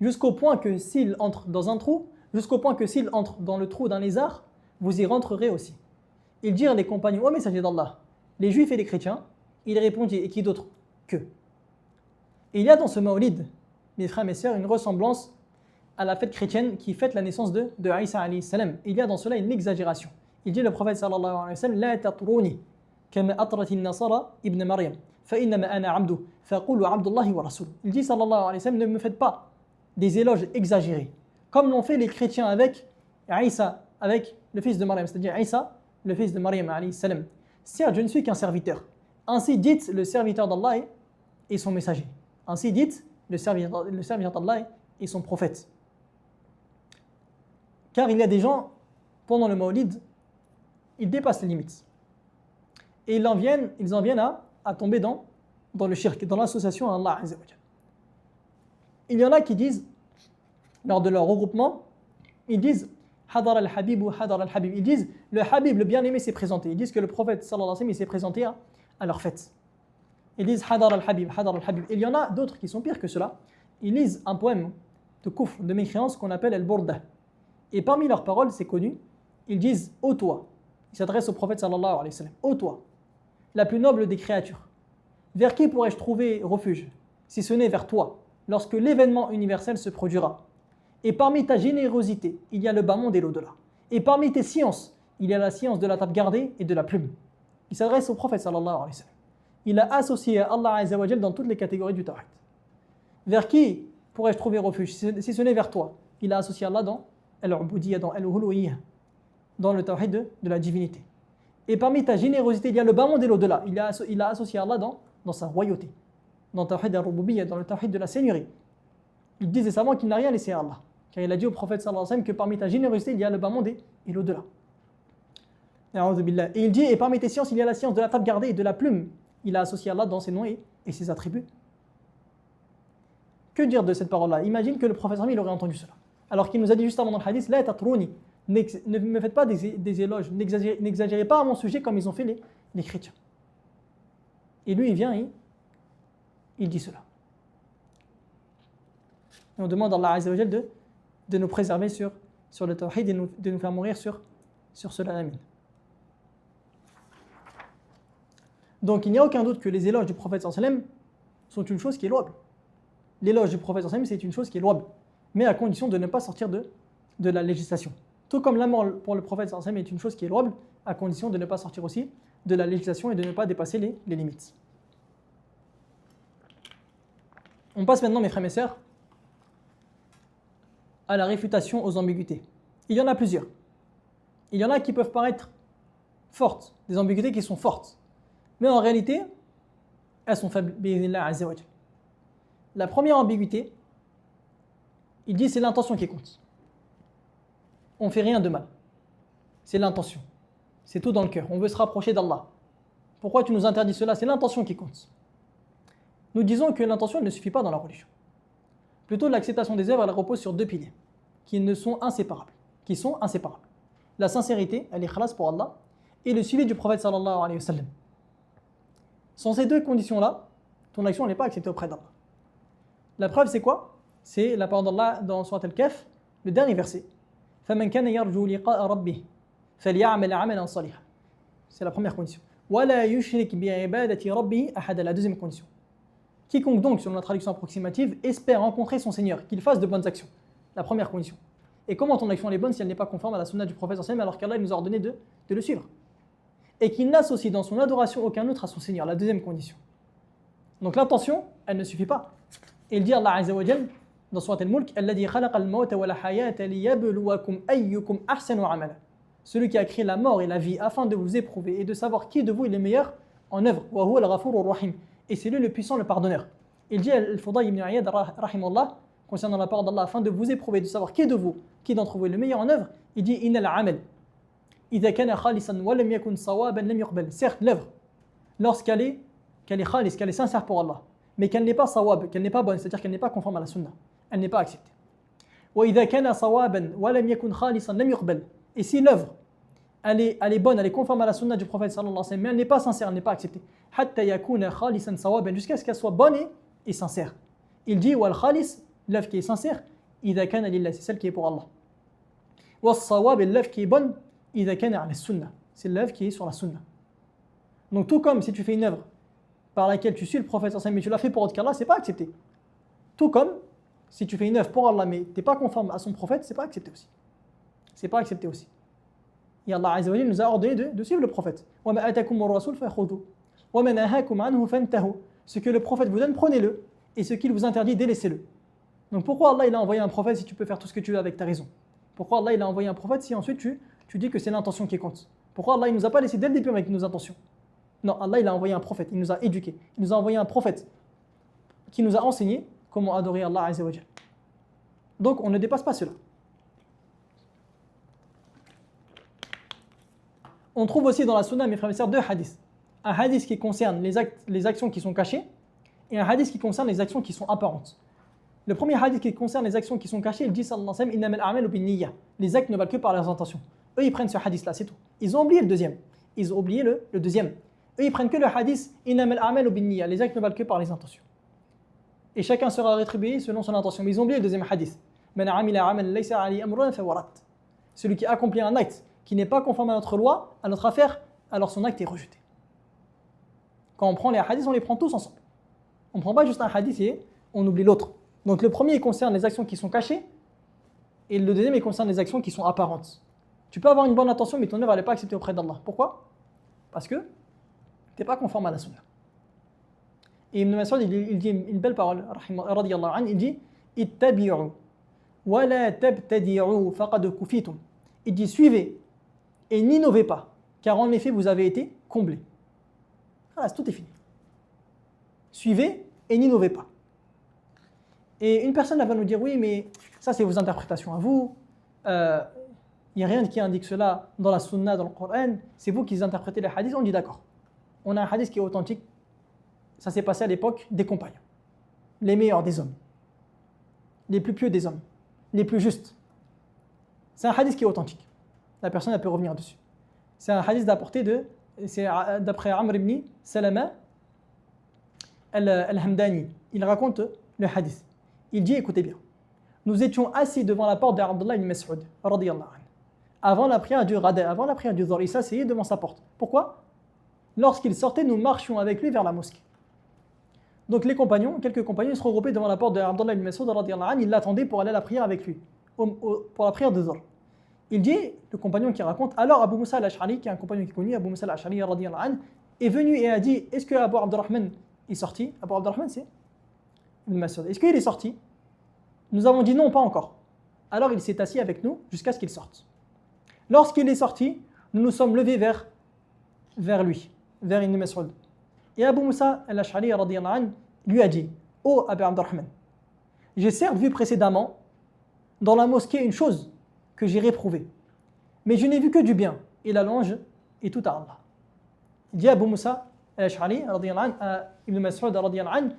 jusqu'au point que s'ils entrent dans un trou, jusqu'au point que s'ils entrent dans le trou d'un lézard, vous y rentrerez aussi. Ils dirent les compagnons, ô messager d'Allah, les juifs et les chrétiens. Il répondit, et qui d'autre que. Et il y a dans ce Maolid, mes frères et mes sœurs, une ressemblance à la fête chrétienne qui fête la naissance de Isa alayhi salam. Il y a dans cela une exagération. Il dit le prophète sallallahu alayhi wa sallam, La tatruni kama atrati an-nasara ibn Maryam fa innama ana abdu faqulu abdullahi wa rasul. Il dit sallallahu alayhi wa sallam, ne me faites pas des éloges exagérés comme l'ont fait les chrétiens avec Isa, avec le fils de Maryam, c'est-à-dire Isa, le fils de Maryam alayhi salam. Certes, je ne suis qu'un serviteur. Ainsi dites le serviteur d'Allah et son messager. Ainsi dites le serviteur d'Allah et son prophète. Car il y a des gens, pendant le Maolid, ils dépassent les limites. Et ils en viennent à tomber dans le shirk, dans l'association à Allah Azza wa Jalla. Il y en a qui disent, lors de leur regroupement, Ils disent Hadar al-Habib ou Hadar al-Habib. Ils disent le Habib, le bien-aimé, s'est présenté. Ils disent que le prophète sallallahu alayhi wa sallam il s'est présenté à leur fête. Ils disent Hadar al-Habib, Hadar al-Habib. Il y en a d'autres qui sont pires que cela. Ils lisent un poème de kufr, de mécréance qu'on appelle Al-Burda. Et parmi leurs paroles, c'est connu, ils disent ô toi. Ils s'adressent au prophète sallallahu alayhi wa sallam. Ô toi, la plus noble des créatures. Vers qui pourrais-je trouver refuge, si ce n'est vers toi, lorsque l'événement universel se produira. Et parmi ta générosité, il y a le bas monde et l'au-delà. Et parmi tes sciences, il y a la science de la table gardée et de la plume. Il s'adresse au prophète sallallahu alayhi wa sallam. Il a associé à Allah azza wa jal dans toutes les catégories du tawhid. Vers qui pourrais-je trouver refuge, si ce n'est vers toi. Il a associé Allah dans al-ubudiyya, dans al-uluhiyya, dans le tawhid de la divinité. Et parmi ta générosité, il y a le bas monde et l'au-delà. Il a associé Allah dans sa royauté, dans le tawhid al-rububiyya, dans le tawhid de la seigneurie. Ils disent savants qu'il n'a rien laissé à Allah. Car il a dit au prophète sallallahu alayhi wa sallam que parmi ta générosité, il y a le bas monde et l'au-delà. Et il dit, et parmi tes sciences, il y a la science de la table gardée et de la plume. Il a associé Allah dans ses noms et ses attributs. Que dire de cette parole-là? Imagine que le prophète sallallahu alayhi wa sallam aurait entendu cela. Alors qu'il nous a dit juste avant dans le hadith, la tatrouni, ne me faites pas des éloges, n'exagérez pas à mon sujet comme ils ont fait les chrétiens. Et lui, il vient et il dit cela. Et on demande à Allah azza wa jal de nous préserver sur le tawhid et de nous faire mourir sur cela. Amin. Donc il n'y a aucun doute que les éloges du prophète sallallahu alayhi wa sallam sont une chose qui est louable. L'éloge du prophète sallallahu alayhi wa sallam, c'est une chose qui est louable, mais à condition de ne pas sortir de la législation. Tout comme la mort pour le prophète sallallahu alayhi wa sallam est une chose qui est louable, à condition de ne pas sortir aussi de la législation et de ne pas dépasser les limites. On passe maintenant, mes frères et sœurs, à la réfutation aux ambiguïtés. Il y en a plusieurs. Il y en a qui peuvent paraître fortes, des ambiguïtés qui sont fortes. Mais en réalité, elles sont faibles. La première ambiguïté, il dit c'est l'intention qui compte. On ne fait rien de mal. C'est l'intention. C'est tout dans le cœur. On veut se rapprocher d'Allah. Pourquoi tu nous interdis cela? C'est l'intention qui compte. Nous disons que l'intention ne suffit pas dans la religion. Plutôt, l'acceptation des œuvres, elle repose sur deux piliers qui sont inséparables. La sincérité, elle est ikhlas pour Allah, et le suivi du prophète sallallahu alayhi wa sallam. Sans ces deux conditions-là, ton action n'est pas acceptée auprès d'Allah. La preuve, c'est quoi? C'est la parole d'Allah dans Surat Al-Kahf, le dernier verset. فَمَنْ كَانَ يَرْجُو لِقَاءَ رَبِّهِ فَلْيَعْمَلْ عَمَلًا صَالِحًا. C'est la première condition. وَلَا يُشْرِكْ بِعِبَادَةِ رَبِّهِ أَحَدًا. La deuxième condition. Quiconque donc, selon la traduction approximative, espère rencontrer son Seigneur, qu'il fasse de bonnes actions. La première condition. Et comment ton action est bonne si elle n'est pas conforme à la sunna du prophète sallallahu alayhi wa sallam, alors qu'Allah nous a ordonné de le suivre? Et qu'il n'associe dans son adoration aucun autre à son Seigneur. La deuxième condition. Donc l'intention, elle ne suffit pas. Et il dit Allah azza wa jal dans Surat Al-Mulk, Alladhi khalaqa al-mawta wa la hayata liyabluwakum ayyukum ahsanu amala. Celui qui a créé la mort et la vie afin de vous éprouver et de savoir qui de vous est le meilleur en œuvre. Wa huwa al-ghafurur rahim. Et c'est lui le puissant, le pardonneur. Il dit Al-Fudayl ibn Iyad rahimahullah concernant la parole d'Allah afin de vous éprouver, de savoir qui d'entre vous est le meilleur en œuvre. Il dit Innal amal idha kana khalisan wa lam yakun sawaban lam yuqbal. Certes, l'œuvre, lorsqu'elle est khalis, qu'elle est sincère pour Allah, mais qu'elle n'est pas sawab, qu'elle n'est pas bonne, c'est-à-dire qu'elle n'est pas conforme à la sunna, elle n'est pas acceptée. Wa idha kana sawaban wa lam yakun khalisan lam yuqbal. Et si l'œuvre elle est bonne, elle est conforme à la sunna du prophète sallallahu alayhi wa sallam, mais elle n'est pas sincère, elle n'est pas acceptée. Hatta yakuna khalisan sawaban, jusqu'à ce qu'elle soit bonne et sincère. Il dit wal khalis, l'œuvre qui est sincère, idha kana lillah, c'est celle qui est pour Allah. Was sawab, l'œuvre qui est bonne, idha kana ala sunna, c'est l'œuvre qui est sur la sunna. Donc tout comme si tu fais une œuvre par laquelle tu suis le prophète sallallahu alayhi wa sallam, mais tu l'as fait pour autre qu'Allah, c'est pas accepté. Tout comme si tu fais une œuvre pour Allah, mais tu n'es pas conforme à son prophète, c'est pas accepté aussi. C'est pas accepté aussi. Et Allah azza wa jalla nous a ordonné de suivre le prophète. وَمَا أَتَكُمُ الرَّسُولُ فَخُذُوهُ وَمَا نَهَاكُمْ عَنْهُ فَانْتَهُوا. Ce que le prophète vous donne, prenez-le, et ce qu'il vous interdit, délaissez-le. Donc pourquoi Allah il a envoyé un prophète si tu peux faire tout ce que tu veux avec ta raison? Pourquoi Allah il a envoyé un prophète si ensuite tu dis que c'est l'intention qui compte? Pourquoi Allah il nous a pas laissé dès le début avec nos intentions? Non, Allah il a envoyé un prophète, il nous a éduqués, il nous a envoyé un prophète qui nous a enseigné comment adorer Allah azza wa jalla. Donc on ne dépasse pas cela. On trouve aussi dans la sunna, mes frères et sœurs, deux hadiths. Un hadith qui concerne les actions qui sont cachées et un hadith qui concerne les actions qui sont apparentes. Le premier hadith qui concerne les actions qui sont cachées, il dit sallallahu alayhi wa sallam, innamal a'malu binniyya. Les actes ne valent que par leurs intentions. Eux, ils prennent ce hadith-là, c'est tout. Ils ont oublié le deuxième. Ils ont oublié le deuxième. Eux, ils prennent que le hadith, innamal a'malu binniyya. Les actes ne valent que par les intentions. Et chacun sera rétribué selon son intention. Mais ils ont oublié le deuxième hadith. Man amila amalan laysa alayhi amruna fahuwa rad. Celui qui accomplit un acte qui n'est pas conforme à notre loi, à notre affaire, alors son acte est rejeté. Quand on prend les hadiths, on les prend tous ensemble. On ne prend pas juste un hadith et on oublie l'autre. Donc le premier il concerne les actions qui sont cachées et le deuxième il concerne les actions qui sont apparentes. Tu peux avoir une bonne intention mais ton œuvre n'est pas acceptée auprès d'Allah. Pourquoi? Parce que tu n'es pas conforme à la sunna. Et Ibn Mas'ud il dit une belle parole, radiyallahu anhu, il dit ittabi'u wa la tabtadi'u faqad kufitum. Il dit suivez et n'innovez pas car en effet vous avez été comblés. Voilà, tout est fini. Suivez et n'innovez pas. Et une personne va nous dire oui mais ça c'est vos interprétations à vous, il n'y a rien qui indique cela dans la sunna, dans le Coran, c'est vous qui interprétez les hadiths. On dit d'accord, on a un hadith qui est authentique, ça s'est passé à l'époque des compagnons, les meilleurs des hommes, les plus pieux des hommes, les plus justes. C'est un hadith qui est authentique, la personne elle peut revenir dessus. C'est un hadith c'est d'après Amr ibn Salama al-Hamdani, il raconte le hadith. Il dit, écoutez bien, nous étions assis devant la porte d'Abdullah ibn Mas'ud, radiyallahu anhu, avant la prière du Rada, avant la prière du Dhuhr, il s'asseyait devant sa porte. Pourquoi? Lorsqu'il sortait, nous marchions avec lui vers la mosquée. Donc les compagnons, quelques compagnons, se regroupaient devant la porte d'Abdullah ibn Mas'ud, radiyallahu anhu, ils l'attendaient pour aller à la prière avec lui, pour la prière du Dhuhr. Il dit, le compagnon qui raconte, alors Abu Musa al-Ash'ari, qui est un compagnon qui est connu, Abu Musa al-Ash'ari, radiyallahu anhu, est venu et a dit, est-ce que Abu Abdurrahman est sorti? Abu Abdurrahman, c'est Ibn Mas'ud. Est-ce qu'il est sorti? Nous avons dit non, pas encore. Alors il s'est assis avec nous jusqu'à ce qu'il sorte. Lorsqu'il est sorti, nous nous sommes levés vers lui, vers Ibn Mas'ud. Et Abu Musa al-Ash'ari radiyallahu anhu lui a dit, oh Abu Abdurrahman, j'ai certes vu précédemment dans la mosquée une chose que j'ai réprouvée, mais je n'ai vu que du bien, et la louange est tout à Allah. Il dit Abu Musa al-Ash'ari radiyallahu anhu à Ibn Mas'ud radiyallahu anhu,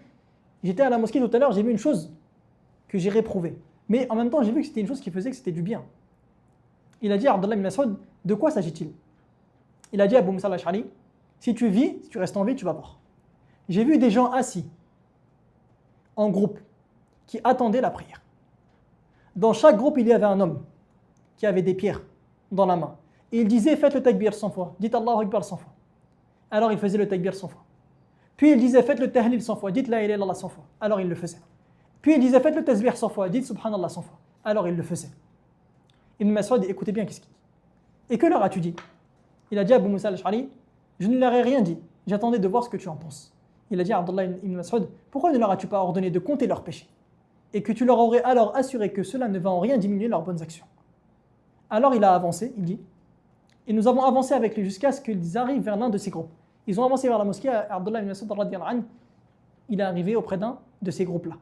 j'étais à la mosquée tout à l'heure, j'ai vu une chose que j'ai réprouvée. Mais en même temps, j'ai vu que c'était une chose qui faisait que c'était du bien. Il a dit à Abdullah ibn Mas'ud, de quoi s'agit-il? Il a dit à Abu Musa al-Ash'ari, si tu vis, si tu restes en vie, tu vas voir. J'ai vu des gens assis, en groupe, qui attendaient la prière. Dans chaque groupe, il y avait un homme qui avait des pierres dans la main. Et il disait, faites le takbir 100 fois, dites Allahu Akbar 100 fois. Alors il faisait le takbir 100 fois. Puis il disait, faites le tahlil 100 fois, dites la ilaha illallah 100 fois. Alors il le faisait. Puis il disait, faites le tasbih 100 fois, dites subhanallah 100 fois. Alors il le faisait. Ibn Mas'ud, écoutez bien qu'est-ce qu'il dit. Et que leur as-tu dit? Il a dit à Abu Musa al-Ash'ari, je ne leur ai rien dit, j'attendais de voir ce que tu en penses. Il a dit à Abdullah ibn Mas'ud, pourquoi ne leur as-tu pas ordonné de compter leurs péchés? Et que tu leur aurais alors assuré que cela ne va en rien diminuer leurs bonnes actions. Alors il a avancé, il dit, et nous avons avancé avec lui jusqu'à ce qu'ils arrivent vers l'un de ces groupes. Ils ont avancé vers la mosquée, Abdullah ibn Mas'ud radiyallahu anhu, il est arrivé auprès d'un de ces groupes-là.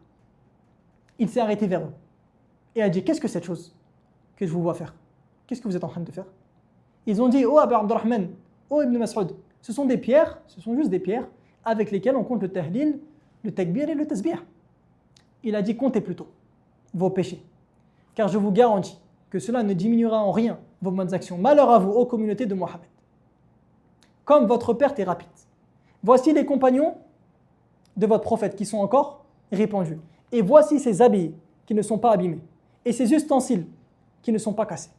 Il s'est arrêté vers eux et a dit, qu'est-ce que cette chose que je vous vois faire? Qu'est-ce que vous êtes en train de faire? Ils ont dit, oh Abu Abdurrahman, oh Ibn Mas'ud, ce sont des pierres, ce sont juste des pierres avec lesquelles on compte le tahlil, le takbir et le tasbih. Il a dit, comptez plutôt vos péchés, car je vous garantis que cela ne diminuera en rien vos bonnes actions. Malheur à vous, ô communauté de Mohammed. Comme votre perte est rapide. Voici les compagnons de votre prophète qui sont encore répandus. Et voici ses habits qui ne sont pas abîmés, et ses ustensiles qui ne sont pas cassés.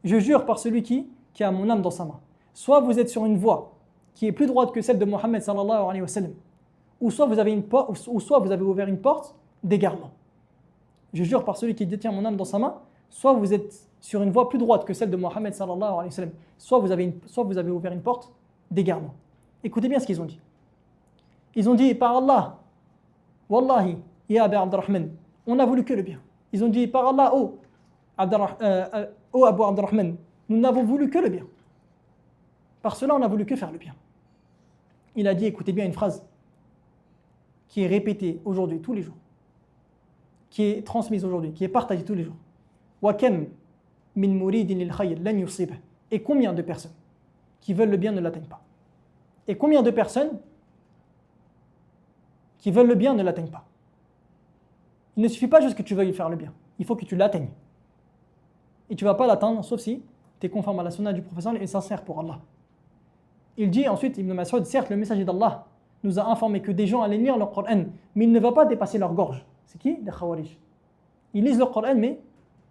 Je jure par celui qui a mon âme dans sa main. Soit vous êtes sur une voie qui est plus droite que celle de Mohammed sallallahu alayhi wa sallam, ou soit vous avez ouvert une porte d'égarement. Je jure par celui qui détient mon âme dans sa main, soit vous êtes sur une voie plus droite que celle de Mohammed sallallahu alayhi wa sallam, soit vous avez ouvert une porte d'égarement. Écoutez bien ce qu'ils ont dit. Ils ont dit, par Allah, Wallahi, ya Abu Abdurrahman, on n'a voulu que le bien. Ils ont dit, par Allah, oh Abu Abdurrahman, nous n'avons voulu que le bien. Par cela, on n'a voulu que faire le bien. Il a dit, écoutez bien une phrase qui est répétée aujourd'hui, tous les jours, qui est transmise aujourd'hui, qui est partagée tous les jours. Wa kam min muridin lil khayr lan yusibah. Et combien de personnes qui veulent le bien ne l'atteignent pas? Et combien de personnes qui veulent le bien ne l'atteignent pas? Il ne suffit pas juste que tu veuilles faire le bien. Il faut que tu l'atteignes. Et tu ne vas pas l'atteindre sauf si tu es conforme à la sunna du prophète et sincère pour Allah. Il dit ensuite, Ibn Mas'ud, certes le messager d'Allah nous a informé que des gens allaient lire le Coran, mais il ne va pas dépasser leur gorge. C'est qui? Les Khawarij. Ils lisent le Coran, mais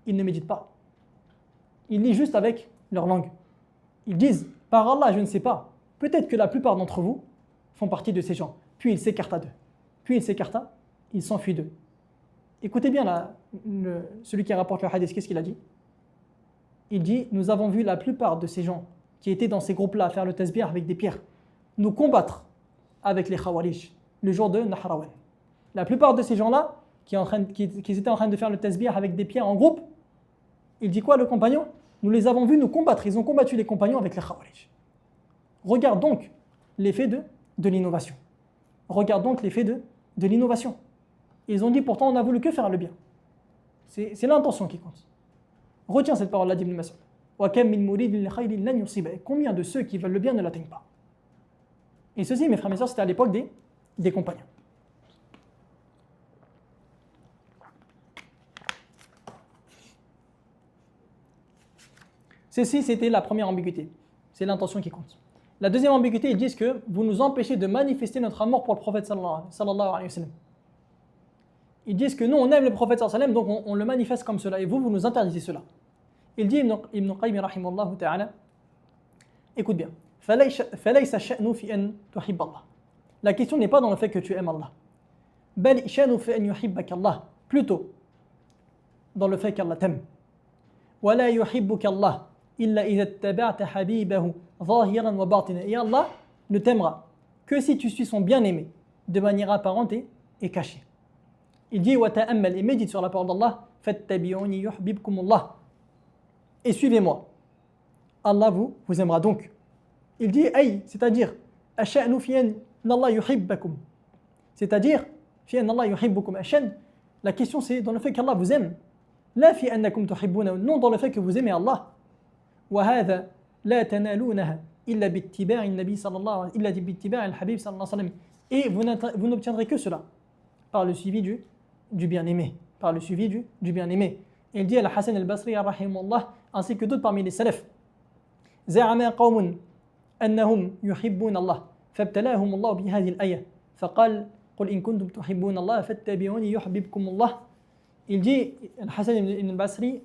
ils ne méditent pas. Ils lisent juste avec leur langue. Ils disent, par Allah, je ne sais pas, peut-être que la plupart d'entre vous font partie de ces gens. Puis ils s'écartent à d'eux. Puis ils s'écartent, ils s'enfuient d'eux. Écoutez bien celui qui rapporte le hadith, qu'est-ce qu'il a dit? Il dit, nous avons vu la plupart de ces gens qui étaient dans ces groupes-là faire le tasbih avec des pierres, nous combattre avec les Khawarij le jour de Nahrawan. La plupart de ces gens-là qui étaient en train de faire le tasbih avec des pierres en groupe, il dit quoi le compagnon? Nous les avons vus nous combattre, ils ont combattu les compagnons avec les Khawarij. Regarde donc l'effet de l'innovation. Regarde donc l'effet de l'innovation. Ils ont dit pourtant on n'a voulu que faire le bien. C'est l'intention qui compte. Retiens cette parole-là d'Ibn Mas'ud. Combien de ceux qui veulent le bien ne l'atteignent pas? Et ceci, mes frères et sœurs, c'était à l'époque des compagnons. Ceci, c'était la première ambiguïté. C'est l'intention qui compte. La deuxième ambiguïté, ils disent que vous nous empêchez de manifester notre amour pour le prophète sallallahu alayhi wa sallam. Ils disent que nous, on aime le prophète sallallahu alayhi wa sallam, donc on le manifeste comme cela. Et vous nous interdisez cela. Il dit, Ibn Qayyim rahimahullah ta'ala, écoute bien, la question n'est pas dans le fait que tu aimes Allah. Plutôt dans le fait qu'Allah t'aime. Et Allah ne t'aimera que si tu suis son bien-aimé de manière apparente et cachée. Il dit, et médite sur la parole d'Allah, et suivez-moi. Allah vous aimera donc. Il dit, c'est-à-dire, c'est-à-dire, la question c'est dans le fait qu'Allah vous aime. Non dans le fait que vous aimez Allah. Et vous n'obtiendrez que cela par le suivi du bien-aimé. Par le suivi du bien-aimé. Il dit à Al-Hasan al-Basri rahimahullah, ainsi que d'autres parmi les salafs, زعم قوم أنهم يحبون الله فابتلاهم الله بهذه الآية فقال قل إن كنتم تحبون الله فاتبعوني يحببكم الله. Il dit, Al-Hasan al-Basri,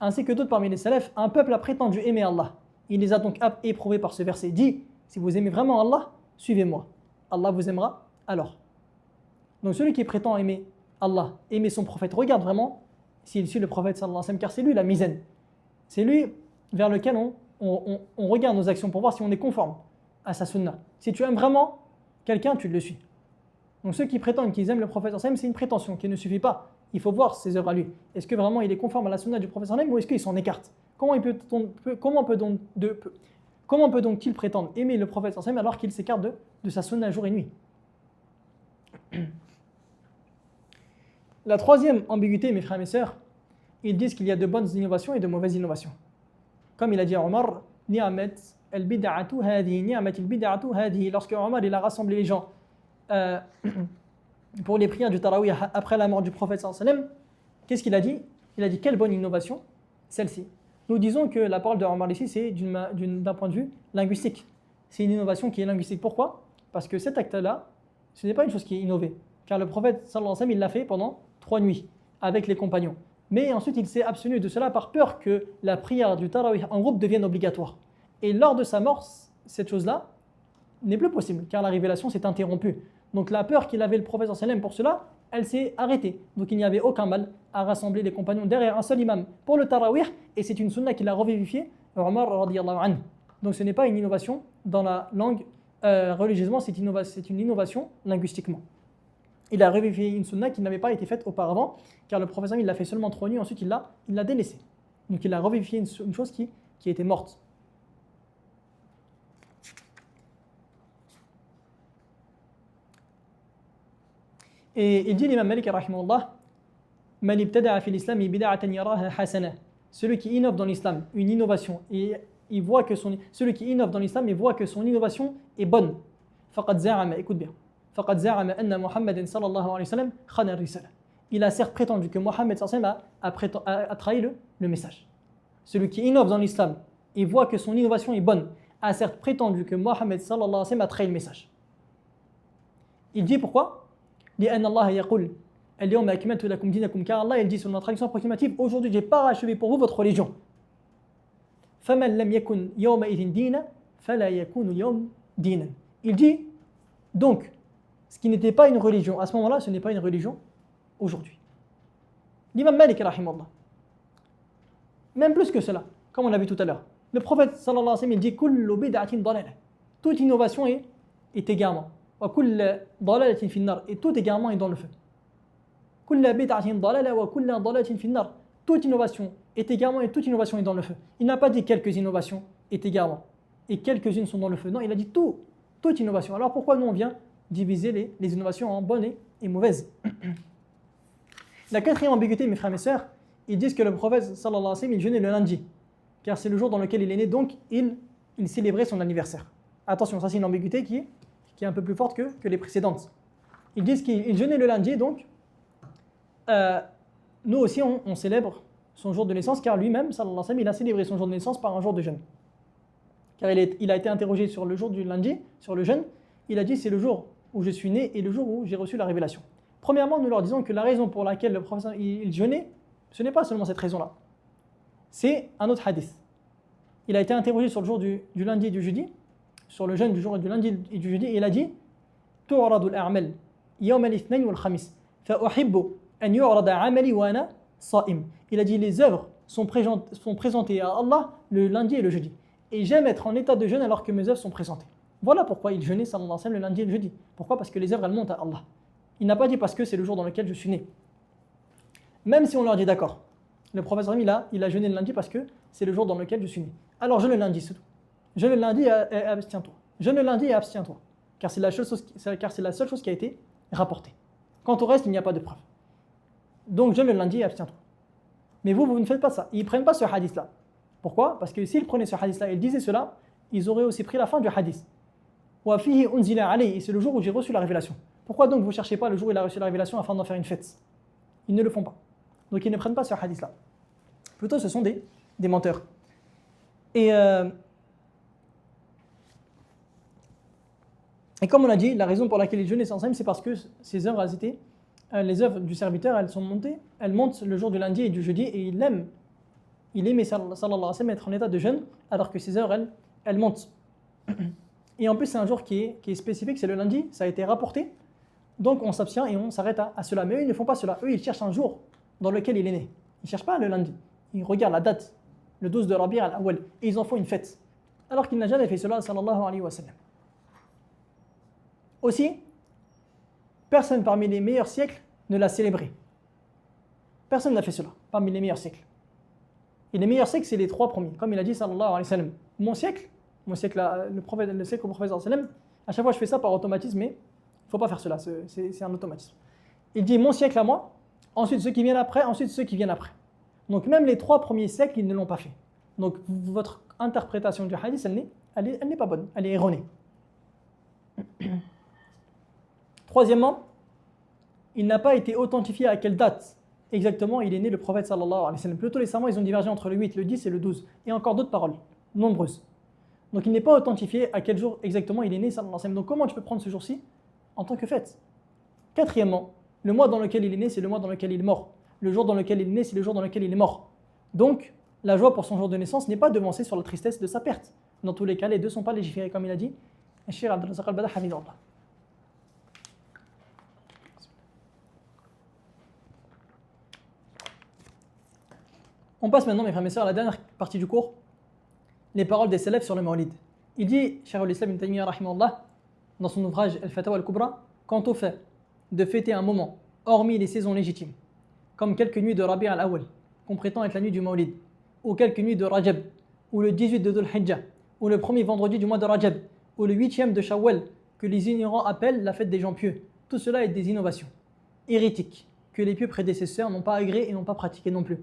ainsi que d'autres parmi les salafs, un peuple a prétendu aimer Allah. Il les a donc éprouvés par ce verset. Dit, si vous aimez vraiment Allah, suivez-moi. Allah vous aimera alors. Donc celui qui prétend aimer Allah, aimer son prophète, regarde vraiment s'il suit le prophète sallallahu alayhi wa sallam, car c'est lui la mizaine. C'est lui vers lequel on regarde nos actions pour voir si on est conforme à sa sunna. Si tu aimes vraiment quelqu'un, tu le suis. Donc ceux qui prétendent qu'ils aiment le prophète sallallahu alayhi wa sallam, c'est une prétention qui ne suffit pas. Il faut voir ses œuvres à lui. Est-ce que vraiment il est conforme à la sunna du prophète sallallahu alayhi wa sallam ou est-ce qu'il s'en écarte? Comment peut donc-il prétendre aimer le prophète sallallahu alayhi wa sallam alors qu'il s'écarte de sa sunna jour et nuit? La troisième ambiguïté, mes frères et mes sœurs, ils disent qu'il y a de bonnes innovations et de mauvaises innovations. Comme il a dit à Omar, lorsque Omar il a rassemblé les gens pour les prières du Tarawih après la mort du prophète sallallahu alayhi wa sallam, qu'est-ce qu'il a dit? Il a dit quelle bonne innovation, celle-ci. Nous disons que la parole de Omar ici, c'est d'un point de vue linguistique. C'est une innovation qui est linguistique. Pourquoi? Parce que cet acte-là, ce n'est pas une chose qui est innovée. Car le prophète sallallahu alayhi wa sallam, il l'a fait pendant 3 nuits avec les compagnons. Mais ensuite, il s'est abstenu de cela par peur que la prière du Tarawih en groupe devienne obligatoire. Et lors de sa mort, cette chose-là n'est plus possible, car la révélation s'est interrompue. Donc la peur qu'il avait le prophète sallallahu alayhi wa sallam pour cela, elle s'est arrêtée. Donc il n'y avait aucun mal à rassembler les compagnons derrière un seul imam pour le Tarawih, et c'est une sunna qu'il a revivifiée, Omar radiyallahu anhu. Donc ce n'est pas une innovation dans la langue religieusement, c'est une innovation linguistiquement. Il a revivifié une sunna qui n'avait pas été faite auparavant, car le prophète il l'a fait seulement 3 nuits, ensuite il l'a délaissé. Donc il a revivifié une chose qui était morte. Et il dit l'imam Malik rahimahullah, Man ibtada'a fil islam bid'atan yaraha hasana. Celui qui innove dans l'islam, une innovation, et il voit que celui qui innove dans l'islam, il voit que son innovation est bonne. Faqad za'ama, écoute bien. فقد زعم أن محمد صلى الله عليه وسلم خان الرسالة. Il a certes prétendu que Mohammed sallallahu alayhi wa sallam a trahi le message. Celui qui innove dans l'islam et voit que son innovation est bonne a certes prétendu que Mohammed sallallahu alayhi wa sallam a trahi le message. Il dit pourquoi? لأن الله يقول اليوم أكملت لكم دينكم, car Allah il dit sur notre traduction approximative, aujourd'hui j'ai parachevé pour vous votre religion. فمن لم يكن يومئذ دينا فلا يكون اليوم دينا. Il dit donc ce qui n'était pas une religion à ce moment-là, ce n'est pas une religion aujourd'hui. L'imam Malik rahimahullah. Même plus que cela, comme on l'a vu tout à l'heure. Le prophète sallallahu alayhi wa sallam il dit kullu bid'atin dalalah. Toute innovation est égarement. Wa kullu dalalatin fi an-nar, et tout égarement est dans le feu. Kullu bid'atin dalalah wa kullu dalalatin fi an-nar. Toute innovation est égarement et toute innovation est dans le feu. Il n'a pas dit quelques innovations est égarement et quelques-unes sont dans le feu. Non, il a dit toute innovation. Alors pourquoi nous on vient diviser les innovations en bonnes et mauvaises? La quatrième ambiguïté, mes frères et mes sœurs, ils disent que le prophète sallallahu alayhi wa sallam il jeûnait le lundi, car c'est le jour dans lequel il est né, donc il célébrait son anniversaire. Attention, ça c'est une ambiguïté qui est un peu plus forte que les précédentes. Ils disent qu'il jeûnait le lundi, donc nous aussi on célèbre son jour de naissance, car lui-même, sallallahu alayhi wa sallam, il a célébré son jour de naissance par un jour de jeûne. Car il a été interrogé sur le jour du lundi, sur le jeûne, il a dit c'est le jour où je suis né et le jour où j'ai reçu la révélation. Premièrement, nous leur disons que la raison pour laquelle le prophète il jeûnait, ce n'est pas seulement cette raison-là. C'est un autre hadith. Il a été interrogé sur le jour du lundi et du jeudi, sur le jeûne du jour du lundi et du jeudi, et il a dit تُعْرَضُ الْأَعْمَالُ يَوْمَ الْإِثْنَيْنِ وَالْخَمِيسِ فَأُحِبُّ أَنْ يُعْرَضَ عَمَلِي وَأَنَا صَائِمٌ. Il a dit les œuvres sont présentées à Allah le lundi et le jeudi. Et j'aime être en état de jeûne alors que mes œuvres sont présentées. Voilà pourquoi il jeûnait sallallahu alayhi wa sallam le lundi et le jeudi. Pourquoi? Parce que les œuvres elles montent à Allah. Il n'a pas dit parce que c'est le jour dans lequel je suis né. Même si on leur dit d'accord, le prophète il a jeûné le lundi parce que c'est le jour dans lequel je suis né. Alors jeûne le lundi, c'est tout. Jeûne le lundi et abstiens-toi. Jeûne le lundi et abstiens-toi. Car c'est la seule chose qui a été rapportée. Quant au reste, il n'y a pas de preuve. Donc jeûne le lundi et abstiens-toi. Mais vous ne faites pas ça. Ils ne prennent pas ce hadith-là. Pourquoi? Parce que s'ils prenaient ce hadith-là et ils disaient cela, ils auraient aussi pris la fin du hadith. Et c'est le jour où j'ai reçu la révélation. Pourquoi donc vous ne cherchez pas le jour où il a reçu la révélation afin d'en faire une fête? Ils ne le font pas. Donc ils ne prennent pas ce hadith-là. Plutôt ce sont des menteurs. Et comme on a dit, la raison pour laquelle ils jeûnaient sans c'est parce que ces œuvres les œuvres du serviteur, elles montent le jour du lundi et du jeudi, et il aimait sallallahu alayhi wa sallam être en état de jeûne, alors que ces œuvres, elles montent. Et en plus, c'est un jour qui est spécifique, c'est le lundi, ça a été rapporté, donc on s'abstient et on s'arrête à cela. Mais eux, ils ne font pas cela. Eux, ils cherchent un jour dans lequel il est né. Ils ne cherchent pas le lundi. Ils regardent la date, le 12 de Rabi' al-Awwal, et ils en font une fête. Alors qu'il n'a jamais fait cela, sallallahu alayhi wa sallam. Aussi, personne parmi les meilleurs siècles ne l'a célébré. Personne n'a fait cela parmi les meilleurs siècles. Et les meilleurs siècles, c'est les trois premiers. Comme il a dit, sallallahu alayhi wa sallam, mon siècle, le siècle au prophète, sallallahu alayhi wa sallam, à chaque fois je fais ça par automatisme, mais il ne faut pas faire cela, c'est un automatisme. Il dit mon siècle à moi, ensuite ceux qui viennent après, ensuite ceux qui viennent après. Donc même les trois premiers siècles, ils ne l'ont pas fait. Donc votre interprétation du hadith, elle n'est pas bonne, elle est erronée. Troisièmement, il n'a pas été authentifié à quelle date exactement il est né le prophète sallallahu alayhi wa sallam. Plutôt les savants, ils ont divergé entre le 8, le 10 et le 12. Et encore d'autres paroles, nombreuses. Donc il n'est pas authentifié à quel jour exactement il est né sallallahu alayhi wa sallam. Donc comment tu peux prendre ce jour-ci en tant que fête? Quatrièmement, le mois dans lequel il est né, c'est le mois dans lequel il est mort. Le jour dans lequel il est né, c'est le jour dans lequel il est mort. Donc, la joie pour son jour de naissance n'est pas devancée sur la tristesse de sa perte. Dans tous les cas, les deux ne sont pas légiférés, comme il a dit. Cheikh Abdel Razak al-Bada Hamidullah. On passe maintenant, mes frères et mes sœurs, à la dernière partie du cours, les paroles des salafs sur le Mawlid. Il dit, Cheikh al-Islam ibn Taymiyyah rahimahullah, dans son ouvrage Al-Fatawa al-Kubra, quant au fait de fêter un moment, hormis les saisons légitimes, comme quelques nuits de Rabi' al-Awwal, qu'on prétend être la nuit du Mawlid, ou quelques nuits de Rajab, ou le 18 de Dhul Hijjah, ou le premier vendredi du mois de Rajab, ou le 8e de Shawwal, que les ignorants appellent la fête des gens pieux. Tout cela est des innovations hérétiques, que les pieux prédécesseurs n'ont pas agréées et n'ont pas pratiquées non plus.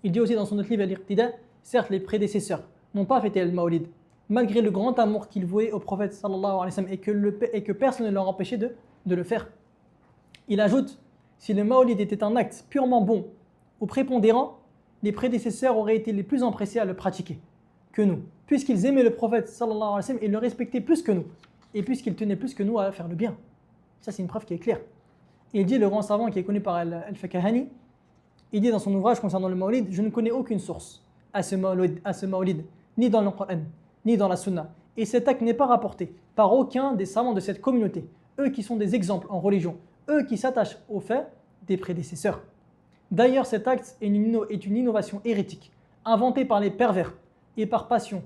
Il dit aussi dans son autre livre Al-Iqtida, certes les prédécesseurs n'ont pas fêté le Mawlid, malgré le grand amour qu'ils vouaient au prophète sallallahu alayhi wa sallam et que personne ne leur empêchait de de le faire. Il ajoute, si le Mawlid était un acte purement bon ou prépondérant, les prédécesseurs auraient été les plus empressés à le pratiquer que nous, puisqu'ils aimaient le prophète sallallahu alayhi wa sallam et le respectaient plus que nous, et puisqu'ils tenaient plus que nous à faire le bien. Ça, c'est une preuve qui est claire. Et il dit, le grand savant qui est connu par Al-Fakahani, il dit dans son ouvrage concernant le Mawlid, je ne connais aucune source à ce Mawlid, ni dans le Coran, ni dans la Sunna. Et cet acte n'est pas rapporté par aucun des savants de cette communauté, eux qui sont des exemples en religion, eux qui s'attachent aux faits des prédécesseurs. D'ailleurs, cet acte est une innovation hérétique, inventée par les pervers et par passion.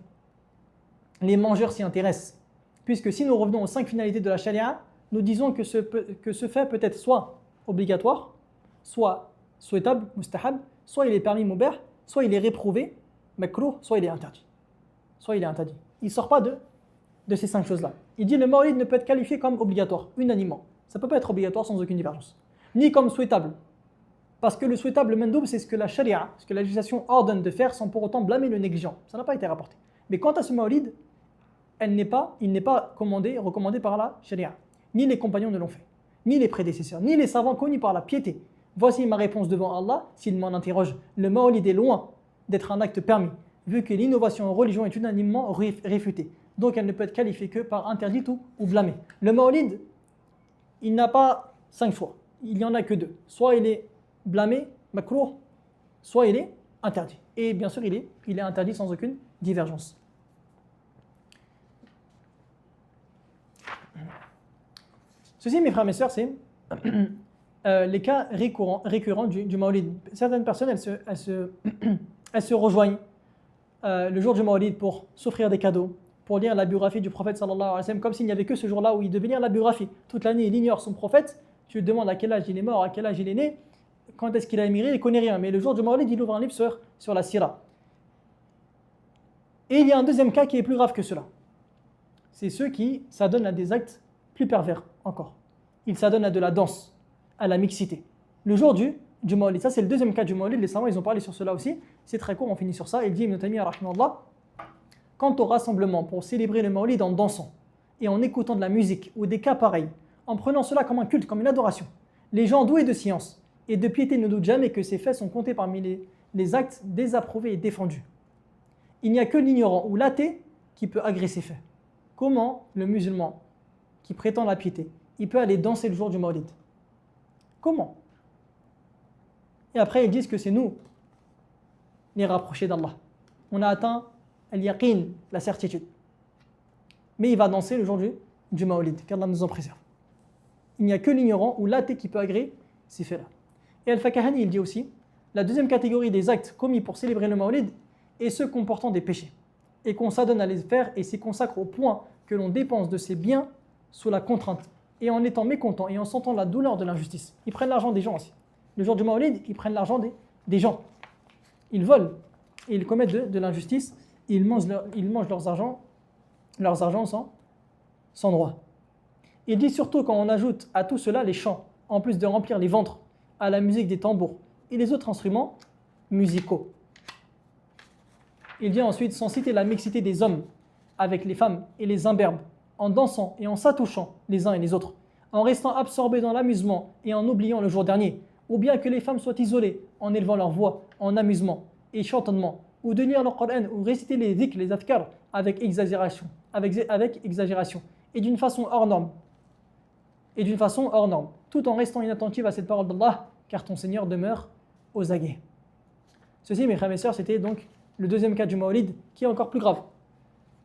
Les mangeurs s'y intéressent, puisque si nous revenons aux 5 finalités de la charia, nous disons que ce fait peut être soit obligatoire, soit souhaitable, mustahab, soit il est permis mubah, soit il est réprouvé, makruh, soit il est interdit. Soit il est interdit. Il ne sort pas de ces 5 choses-là. Il dit le mawlid ne peut être qualifié comme obligatoire, unanimement. Ça ne peut pas être obligatoire sans aucune divergence. Ni comme souhaitable. Parce que le souhaitable, le mandoub, c'est ce que la charia, ce que la législation ordonne de faire sans pour autant blâmer le négligent. Ça n'a pas été rapporté. Mais quant à ce mawlid, il n'est pas recommandé par la charia. Ni les compagnons ne l'ont fait, ni les prédécesseurs, ni les savants connus par la piété. Voici ma réponse devant Allah, s'il m'en interroge. Le mawlid est loin d'être un acte permis, vu que l'innovation en religion est unanimement réfutée. Donc elle ne peut être qualifiée que par interdite ou blâmée. Le mawlid, il n'a pas 5 choix. Il n'y en a que 2. Soit il est blâmé, makruh, soit il est interdit. Et bien sûr, il est interdit sans aucune divergence. Ceci, mes frères et mes sœurs, c'est les cas récurrents du mawlid. Certaines personnes, elles se rejoignent le jour du mawlid pour s'offrir des cadeaux, pour lire la biographie du prophète sallallahu alayhi wa sallam, comme s'il n'y avait que ce jour-là où il devait lire la biographie. Toute l'année, il ignore son prophète. Tu lui demandes à quel âge il est mort, à quel âge il est né, quand est-ce qu'il a émigré, il ne connaît rien. Mais le jour du mawlid, il ouvre un livre sur la sira. Et il y a un deuxième cas qui est plus grave que cela. C'est ceux qui s'adonnent à des actes plus pervers encore. Ils s'adonnent à de la danse, à la mixité. Le jour du mawlid, ça c'est le deuxième cas du mawlid, les savants ils ont parlé sur cela aussi, c'est très court, on finit sur ça. Il dit Ibn Taymiyyah rahimahullah, quant au rassemblement pour célébrer le mawlid en dansant et en écoutant de la musique ou des cas pareils, en prenant cela comme un culte, comme une adoration, les gens doués de science et de piété ne doutent jamais que ces faits sont comptés parmi les actes désapprouvés et défendus. Il n'y a que l'ignorant ou l'athée qui peut agresser ces faits. Comment le musulman qui prétend la piété, il peut aller danser le jour du mawlid? Comment? Et après, ils disent que c'est nous, les rapprochés d'Allah. On a atteint al-yaqin, la certitude. Mais il va danser le jour du mawlid, qu'Allah nous en préserve. Il n'y a que l'ignorant ou l'athée qui peut agréer ces faits-là. Et Al-Fakahani, il dit aussi, la deuxième catégorie des actes commis pour célébrer le mawlid est ceux comportant des péchés, et qu'on s'adonne à les faire et s'y consacre au point que l'on dépense de ses biens sous la contrainte, et en étant mécontent et en sentant la douleur de l'injustice. Ils prennent l'argent des gens aussi. Le jour du mawlid, ils prennent l'argent des gens. Ils volent, et ils commettent de l'injustice, et ils mangent leurs argent sans droit. Il dit surtout quand on ajoute à tout cela les chants, en plus de remplir les ventres à la musique des tambours et les autres instruments musicaux. Il dit ensuite, sans citer la mixité des hommes avec les femmes et les imberbes, en dansant et en s'attouchant les uns et les autres, en restant absorbés dans l'amusement et en oubliant le jour dernier, ou bien que les femmes soient isolées en élevant leur voix en amusement et chantonnement, ou de lire le Coran ou réciter les dhikr, les adhkar avec exagération, et d'une façon hors norme, tout en restant inattentif à cette parole d'Allah, car ton Seigneur demeure aux aguets. Ceci, mes frères et mes sœurs, c'était donc le deuxième cas du mawlid, qui est encore plus grave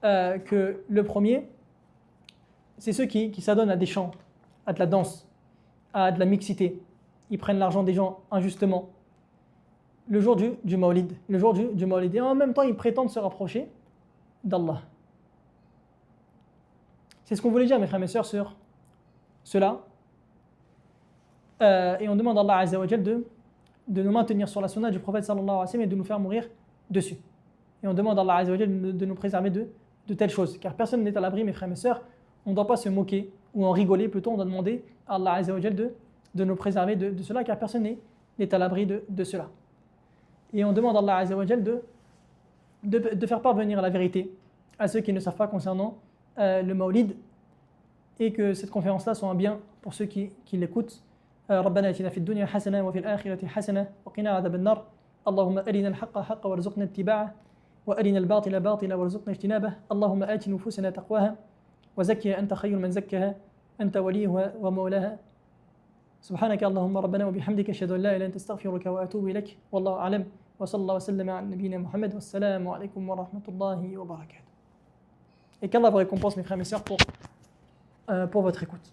que le premier. C'est ceux qui s'adonnent à des chants, à de la danse, à de la mixité. Ils prennent l'argent des gens injustement. Le jour du mawlid, et en même temps ils prétendent se rapprocher d'Allah. C'est ce qu'on voulait dire, mes frères et mes sœurs, sur cela. Et on demande à Allah Azza wa Jal de nous maintenir sur la sunna du prophète sallallahu alayhi wa sallam et de nous faire mourir dessus. Et on demande à Allah Azza wa Jal de nous préserver de telles choses. Car personne n'est à l'abri, mes frères et mes sœurs. On ne doit pas se moquer ou en rigoler, plutôt on doit demander à Allah Azza wa Jal de nous préserver de cela, car personne n'est à l'abri de cela. Et on demande à Allah Azza wa Jal de faire parvenir la vérité à ceux qui ne savent pas concernant le mawlid, et que cette conférence-là soit un bien pour ceux qui l'écoutent. ربنا آتنا في الدنيا حسنة وفي الآخرة حسنة وقنا عذاب النار اللهم أرنا الحق حقا وارزقنا اتباعه وأرنا الباطل باطلا وارزقنا اجتنابه اللهم آت نفوسنا تقواها وزكها أنت خير من زكها أنت وليها ومولاها سبحانك اللهم ربنا وبحمدك أشهد أن لا إله إلا أنت أستغفرك وأتوب إليك والله أعلم وصلى الله وسلم على نبينا محمد والسلام عليكم ورحمة الله وبركاته. Et qu'Allah vous récompense mes frères et mes sœurs pour votre écoute.